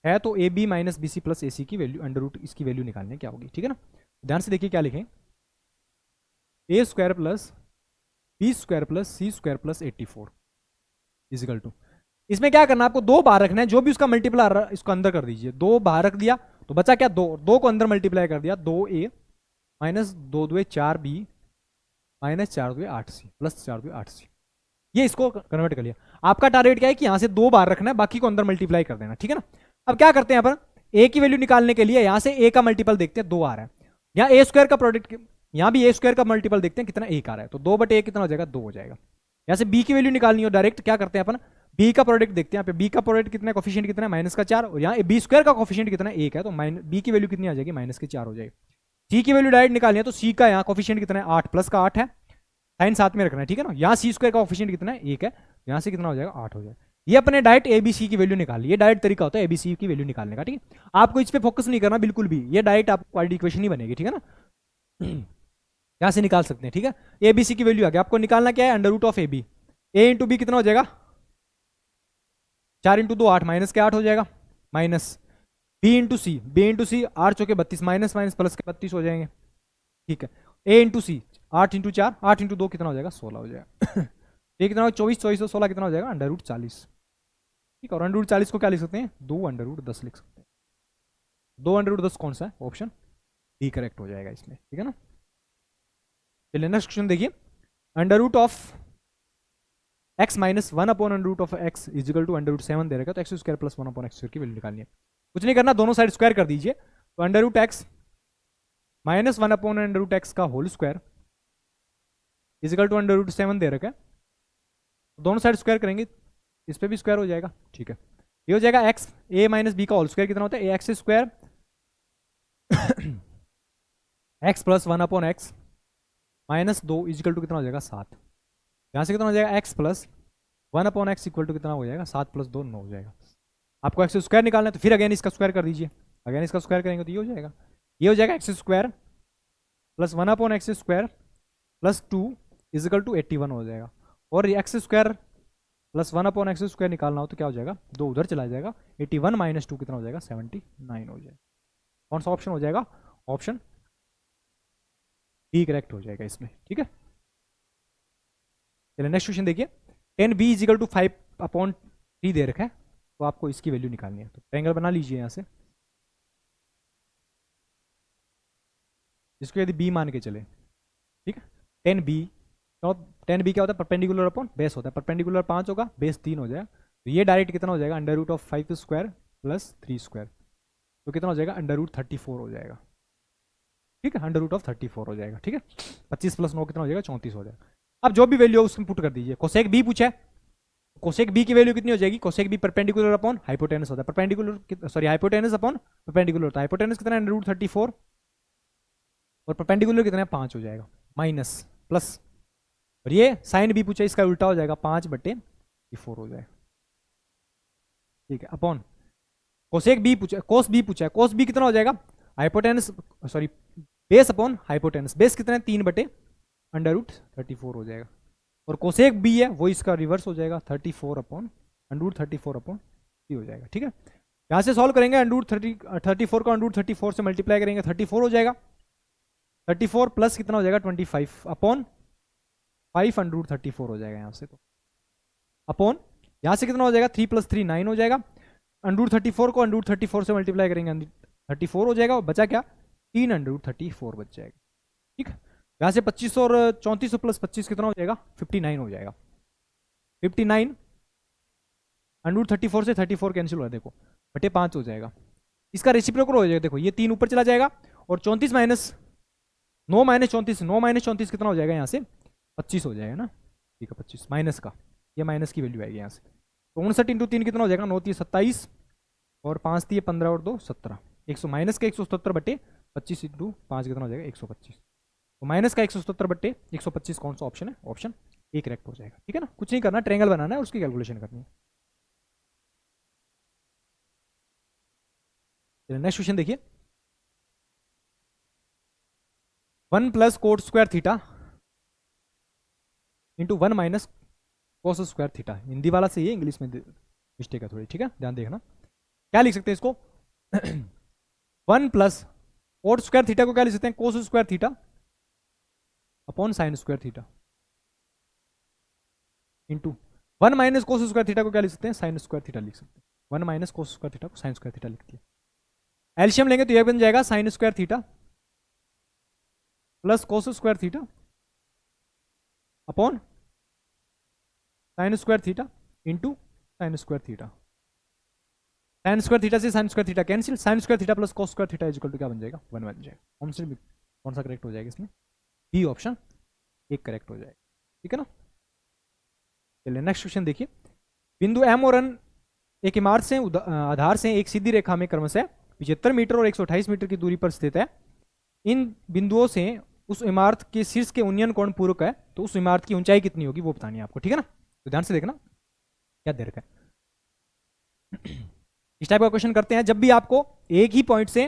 है, तो ab - bc + ac की वैल्यू √ इसकी वैल्यू निकालने क्या होगी। ठीक है ना। ध्यान से देखिए क्या लिखें, a² + b² + c² + 84 is equal to, इसमें क्या करना है आपको, 2 बाहर रखना है, जो भी उसका मल्टीप्लाई आ रहा है इसको अंदर कर दीजिए। 2 बाहर रख दिया तो बचा क्या, 2 को अंदर मल्टीप्लाई कर दिया, 2a - 2 2 4b - 4 2 8c + 4 2 8c, ये इसको कन्वर्ट कर लिया। आपका टारगेट क्या है कि यहां से 2 बार रखना है, बाकी को अंदर मल्टीप्लाई कर देना। ठीक है ना। अब क्या करते हैं यहाँ पर, a की वैल्यू निकालने के लिए यहां से a का मल्टीपल देखते हैं, 2 आ रहा है, यहाँ a² का प्रोडक्ट, यहाँ भी a² का मल्टीपल देखते हैं कितना, 1 आ रहा है, तो 2/a कितना हो जाएगा, 2 हो जाएगा। यहाँ से b की वैल्यू निकालनी हो डायरेक्ट, क्या करते हैं अपन, b का प्रोडक्ट देखते हैं। यहाँ पे b का प्रोडक्ट कितना है, कोफिशिएंट कितना है, -4, और यहाँ b² का कोफिशिएंट कितना है, 1 है, तो b की वैल्यू कितनी आ जाएगी, -4 हो जाएगी। c की वैल्यू डायरेक्ट निकालनी है, तो c का यहाँ कोफिशिएंट कितना है, 8 + का 8 है, साइन साथ में रखना है। ठीक है ना। यहाँ c² का कोफिशिएंट कितना है, 1 है, यहाँ से कितना हो जाएगा, 8 हो जाएगा। ये अपने डायरेक्ट ए बी सी की वैल्यू निकाल ली, ये डायरेक्ट तरीका होता है ए बी सी की वैल्यू निकालने का, ठीक है। आपको इस पे फोकस नहीं करना बिल्कुल भी, ये डायरेक्ट आपको क्वाड्रेटिक इक्वेशन ही बनेगी, ठीक है ना। यहां से निकाल सकते हैं, ठीक है। ए बी सी की वैल्यू आ गया, आपको निकालना क्या है, under root of A B. A into B कितना हो जाएगा, 4 इंटू 2 8, माइनस के 8 हो जाएगा, माइनस बी इंटू सी, बी इंटू सी 8 चौके 32, माइनस माइनस प्लस के 32 हो जाएंगे, ठीक है। ए इंटू सी 8 इंटू 4, 8 इंटू 2 कितना हो जाएगा, 16 हो जाएगा। ये कितना हो, 24, 24 और 16 कितना हो जाएगा, अंडर रूट 40, ठीक है। और अंडर रूट 40 को क्या लिख सकते हैं, 2 अंडर रूट 10 लिख सकते हैं। 2 अंडर रूट 10 कौन सा है, ऑप्शन डी करेक्ट हो जाएगा इसमें, ठीक है ना। चलिए नेक्स्ट क्वेश्चन देखिए, under root of x minus 1 upon under root of x is equal to under root 7 दे रखा है, तो x square plus 1 upon x square की वैल्यू निकालनी है। कुछ नहीं करना, दोनों साइड स्क्वायर कर दीजिए, तो under root x minus 1 upon under root x का whole square is equal to under root 7 दे रखा है, दोनों साइड स्क्वायर करेंगे, इस पे भी स्क्वायर हो जाएगा, ठीक है। ये हो जाएगा एक्स ए माइनस बी का होल स्क्वायर कितना होता है, a x square x plus 1 upon x minus 2 is equal to कितना हो जाएगा 7। यहाँ से कितना हो जाएगा, x plus 1 upon x equal to कितना हो जाएगा, 7 प्लस 2 9 हो जाएगा। आपको एक्स स्क्वायर निकालना है, तो फिर अगेन इसका स्क्वायर कर दीजिए, अगेन इसका स्क्वायर करेंगे तो ये हो जाएगा, ये हो जाएगा x square plus 1 upon x square plus 2 is equal to 81 हो जाएगा। और x square plus 1 upon x square निकालना हो तो क्या हो जाएगा, 2 उधर चला जाएगा, 81 माइनस 2 कितना हो जाएगा, 79 हो जाएगा। कौन सा ऑप्शन हो जाएगा, ऑप्शन डी करेक्ट हो जाएगा इसमें, ठीक है। चलिए नेक्स्ट क्वेश्चन देखिए, 10b is equal to 5 upon 3 दे रखा है, तो आपको इसकी वैल्यू निकालनी है, तो ट्रायंगल बना लीजिए यहाँ से, इसको यदि b मान के चले, ठीक है। 10b तो 10b क्या होता है, परपेंडिकुलर अपॉन बेस होता है, परपेंडिकुलर 5 होगा, बेस 3 हो जाएगा, तो ये डायरेक्ट कितना हो जाएगा, अंडर रूट ऑफ 5 स्क्वायर प्लस 3 स्क्वायर, तो कितना हो जाएगा, अंडर रूट 34 हो जाएगा, ठीक है। अंडर रूट ऑफ 34 हो जाएगा, ठीक है। 25 प्लस 9 कितना हो जाएगा, 34 हो जाएगा। अब जो भी वैल्यू है उसमें पुट कर दीजिए, कोसेक बी पूछा है, कोसेक बी की वैल्यू कितनी हो जाएगी, cosec B perpendicular upon hypotenuse होता है, perpendicular sorry hypotenuse upon perpendicular होता है, हाइपोटेनस कितना है, अंडर रूट 34 और परपेंडिकुलर कितना है 5 हो जाएगा, माइनस प्लस, और ये साइन बी पूछा, इसका उल्टा हो जाएगा 5/4 हो जाएगा, ठीक है। अपॉन कोसेक बी पूछा, कोस बी पूछा है, कोस बी कितना हो जाएगा, hypotenuse sorry base upon hypotenuse, base कितना है 3/√34 हो जाएगा, और कोसेक बी है वो इसका रिवर्स हो जाएगा, 34 अपॉन √34 अपॉन 3 हो जाएगा, ठीक है। यहाँ से सॉल्व करेंगे, √34 को √34 से मल्टीप्लाई करेंगे, 34 हो जाएगा, 34 प्लस कितना हो जाएगा 25 अपॉन 5 √34 हो जाएगा यहाँ से, तो अपॉन यहाँ से कितना हो जाएगा 3 + 3 9 हो जाएगा, √34 को √34 से मल्टीप्लाई करेंगे 34 हो जाएगा, और बचा क्या 3 √34 बच जाएगा, ठीक है। यहाँ से 25 और 34 प्लस 25 कितना हो जाएगा 59 हो जाएगा, 59 √34 से 34 कैंसिल हो रहा है देखो, बटे 5 हो जाएगा, इसका रेसिप्रोकल हो जाएगा, देखो ये 3 ऊपर चला जाएगा, और 34 माइनस 9 माइनस 34 9 माइनस 34 कितना हो जाएगा यहाँ से 25 हो जाएगा ना, ठीक है। 25 माइनस का, ये माइनस की वैल्यू आएगी यहाँ से, तो 59 इंटू 3 कितना हो जाएगा 9 3 27 और 5 3 15 और 2 17, 100 माइनस का 177/25 इंटू 5 कितना हो जाएगा 125, तो माइनस का 177/125 कौन सा ऑप्शन है, ऑप्शन ए करेक्ट हो जाएगा, ठीक है ना। कुछ नहीं करना, ट्रायंगल बनाना है, उसकी कैलकुलेशन करनी है। नेक्स्ट क्वेश्चन देखिए, 1 + coat square theta into 1 minus cos square theta, Hindi वाला सही है, इंग्लिश में मिस्टेक है थोड़ी, ठीक है, ध्यान देखना। क्या लिख सकते हैं इसको 1 + कोट स्क्वायर थीटा को क्या लिख सकते हैं, कोस square theta upon sine square theta, into 1 minus cos square theta को क्या लिख सकते हैं, साइन स्क्वायर थीटा लिख सकते हैं, 1 माइनस कोस स्क्वायर थीटा को साइन स्क्वायर थीटा लिख दिया। एल्शियम लेंगे तो यह बन जाएगा sine square theta plus cos square theta upon sine square theta into sine square theta, sine square theta से sine square theta cancel, sine square theta plus cos square theta equal to क्या बन जाएगा 1 बन जाएगा। कौन सा correct हो जाएगा इसमें, बी ऑप्शन एक करेक्ट हो जाएगा, ठीक है ना। चलिए नेक्स्ट क्वेश्चन देखिए, बिंदु एम और एन एक इमारत से आधार से एक सीधी रेखा में क्रमशः 75 मीटर और 128 मीटर की दूरी पर स्थित है, इन बिंदुओं से उस इमारत के शीर्ष के उन्नयन कोण पूरक है, तो उस इमारत की ऊंचाई कितनी होगी वो बतानी है आपको, ठीक है ना। तो ध्यान से देखना क्या दे रखा है, इस टाइप का क्वेश्चन करते हैं जब भी आपको एक ही पॉइंट से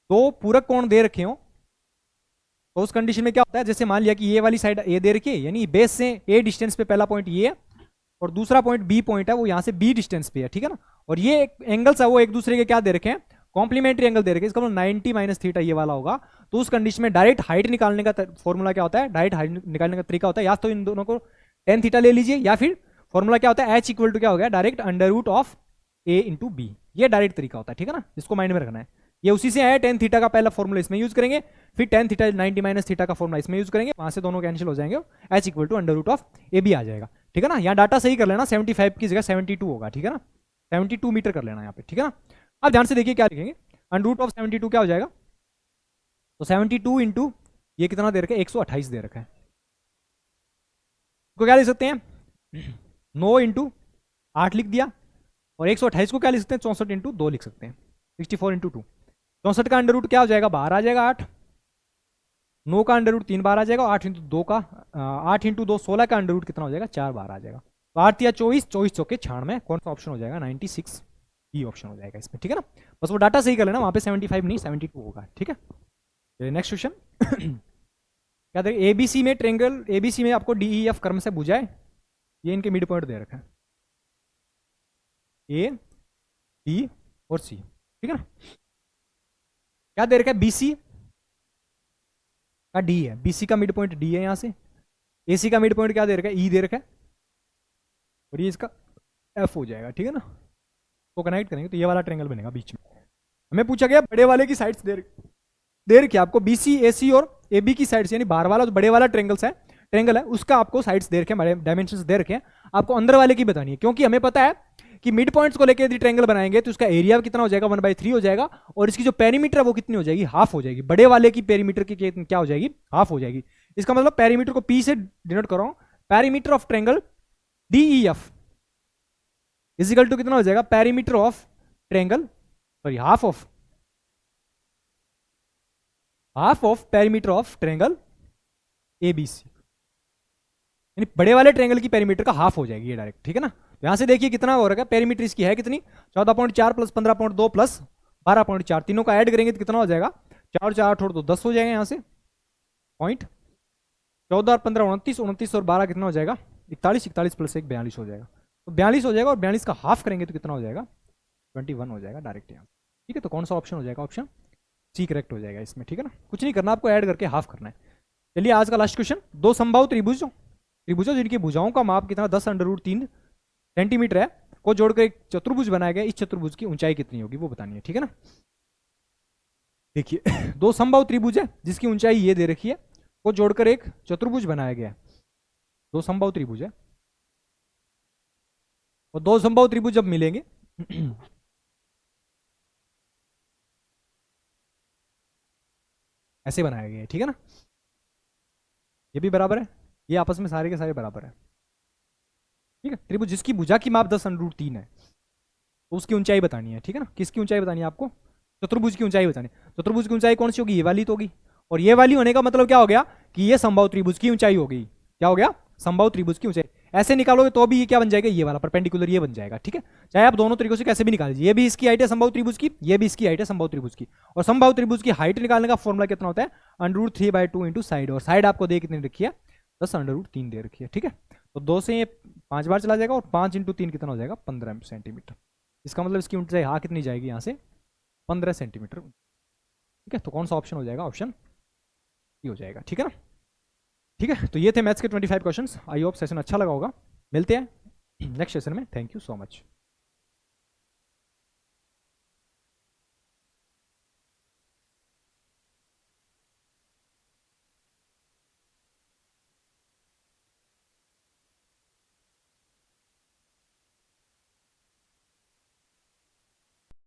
दो पूरक कोण दे रखे हो, तो उस कंडीशन में क्या होता है, जैसे मान लिया कि ये वाली साइड ए दे रखी है, यानी बेस से ए डिस्टेंस पे पहला पॉइंट ये है और दूसरा पॉइंट बी पॉइंट है वो यहाँ से बी डिस्टेंस पे है, ठीक है ना। और ये एंगल्स है वो एक दूसरे के क्या दे रखे हैं, कॉम्प्लीमेंट्री एंगल दे रखे हैं, इसका मतलब 90 माइनस थीटा ये वाला होगा। तो उस कंडीशन में डायरेक्ट हाइट निकालने का फॉर्मूला क्या होता है, डायरेक्ट हाइट निकालने का तरीका होता है या तो इन दोनों को टेन थीटा ले लीजिए, या फिर फॉर्मूला क्या होता है, एच इक्वल टू क्या हो गया, direct under root of A into B. ये डायरेक्ट तरीका होता है, ठीक है ना, इसको माइंड में रखना है। ये उसी से आया, टेन थीटा का पहला फॉर्मूला इसमें यूज करेंगे, फिर टेन थीटा 90 माइनस थीटा का फॉर्मूला इसमें यूज करेंगे, वहां से दोनों कैंसिल हो जाएंगे, h equal to under root of A b आ जाएगा, ठीक है ना। यहाँ डाटा सही कर लेना, 75 की जगह 72 होगा, ठीक है ना, 72 मीटर कर लेना यहाँ पे, ठीक है ना। अब ध्यान से देखिए क्या लिखेंगे, अंडर रूट ऑफ 72 क्या हो जाएगा, तो 72 इंटू ये कितना दे रखा है, 128 दे रखा है, को क्या लिख सकते हैं 9 इंटू 8 लिख दिया, और 128 को क्या लिख सकते हैं 64 इंटू 2 लिख सकते हैं, 64 इंटू 2। 64 का अंडर रूट क्या हो जाएगा, बाहर आ जाएगा 8, 9 का अंडर रूट 3 बार आ जाएगा, 8 इंटू 2 का 8 इंटू 2 16 का अंडर रूट कितना हो जाएगा 4 बार आ जाएगा। तो 8 या 24, 24 चौके 96, कौन सा ऑप्शन हो जाएगा 96 ई ऑप्शन हो जाएगा इसमें, ठीक है ना। बस वो डाटा सही कर लेना, वहाँ पे 75 नहीं 72 होगा, ठीक है। नेक्स्ट क्वेश्चन क्या देख, एबीसी में ट्रेंगल, एबीसी में आपको डीईएफ क्रम से बुझाए, ये इनके मिड पॉइंट दे रखा है ए बी और सी, ठीक है ना। क्या दे रखा है, बीसी का डी है, बीसी का मिड पॉइंट डी है यहां से, एसी का मिड पॉइंट क्या दे रखा है, ई दे रखा है, और ये इसका एफ हो जाएगा, ठीक है ना। तो कनेक्ट करेंगे तो ये वाला ट्रेंगल बनेगा बीच में। हमें पूछा गया बड़े वाले की साइड्स दे रखी है आपको, बीसी एसी और ए बी की साइड्स, यानी बाहर वाला जो बड़े वाला ट्रेंगल है उसका आपको साइड्स दे रखे हैं, डायमेंशंस दे रखे हैं, आपको अंदर वाले की बतानी है, क्योंकि हमें पता है कि मिड पॉइंट्स को लेकर यदि ट्रेंगल बनाएंगे तो उसका एरिया कितना हो जाएगा 1/3 हो जाएगा, और इसकी जो पेरीमीटर है वो कितनी हो जाएगी, हाफ हो जाएगी, बड़े वाले की पेरीमीटर की क्या हो जाएगी, हाफ हो जाएगी। इसका मतलब पेरीमीटर को पी से डिनोट कर रहा हूं, perimeter of triangle DEF is equal to कितना हो जाएगा, perimeter of triangle, sorry half of perimeter of triangle ABC, यानी बड़े वाले ट्रेंगल की पेरीमीटर का हाफ हो जाएगी ये डायरेक्ट, ठीक है ना। यहां से देखिए कितना हो रहा है, पेरीमीटर इसकी है कितनी 14.4 प्लस 15.2 प्लस 12.4, तीनों का ऐड करेंगे तो कितना हो जाएगा, 4 4 8 तो 10 हो जाएगा, यहाँ से पॉइंट 14 और 15 29, 29 और 12 कितना हो जाएगा 41, 41 प्लस 1 42 हो जाएगा, तो 42 हो जाएगा, और 42 का हाफ करेंगे तो कितना हो जाएगा 21 हो जाएगा डायरेक्ट यहाँ, ठीक है। तो कौन सा ऑप्शन हो जाएगा, ऑप्शन सी करेक्ट हो जाएगा इसमें, ठीक है ना। कुछ नहीं करना, आपको ऐड करके हाफ करना है। चलिए आज का लास्ट क्वेश्चन, दो संभाव त्रिभुजों जिनकी भुजाओं का माप कितना 10 अंडर रूट 3 सेंटीमीटर है को जोड़कर एक चतुर्भुज बनाया गया, इस चतुर्भुज की ऊंचाई कितनी होगी वो बतानी है, ठीक है ना। देखिए दो संभव त्रिभुज है जिसकी ऊंचाई ये दे रखी है, को जोड़कर एक चतुर्भुज बनाया गया है, दो संभव त्रिभुज है, और दो संभव त्रिभुज जब मिलेंगे ऐसे बनाया गया है, ठीक है ना। ये भी बराबर है, ये आपस में सारे के सारे बराबर है, ठीक है। त्रिभुज जिसकी भुजा की माप 10 अंडर रूट 3 है, तो उसकी ऊंचाई बतानी है, ठीक है ना। किसकी ऊंचाई बतानी है आपको, चतुर्भुज की ऊंचाई बतानी है। चतुर्भुज की ऊंचाई कौन सी होगी, ये वाली तो होगी, और ये वाली होने का मतलब क्या हो गया कि ये संभव त्रिभुज की ऊंचाई होगी, क्या हो गया संभव त्रिभुज की ऊंचाई। ऐसे निकालोगे तो भी ये क्या बन जाएगा, ये वाला परपेंडिकुलर ये बन जाएगा, ठीक है। चाहे आप दोनों तरीकों से कैसे भी निकाल लीजिए, ये भी इसकी हाइट है संभव त्रिभुज की, ये भी इसकी हाइट है संभव त्रिभुज की, और संभव त्रिभुज की हाइट निकालने का फॉर्मूला कितना होता है अंडर रूट 3/2 इंटू साइड, और साइड आपको दे कितनी रखी है 10 अंडर रूट 3 दे रखी है, ठीक है। तो 2 से ये 5 बार चला जाएगा, और 5 इंटू 3 कितना हो जाएगा 15 सेंटीमीटर, इसका मतलब इसकी ऊंचाई यहाँ कितनी जाएगी यहाँ से 15 सेंटीमीटर, ठीक है। तो कौन सा ऑप्शन हो जाएगा, ऑप्शन सी हो जाएगा, ठीक है ना। ठीक है, तो ये थे मैथ्स के 25 क्वेश्चंस। आई होप सेशन अच्छा लगा होगा, मिलते हैं नेक्स्ट सेशन में, थैंक यू सो मच।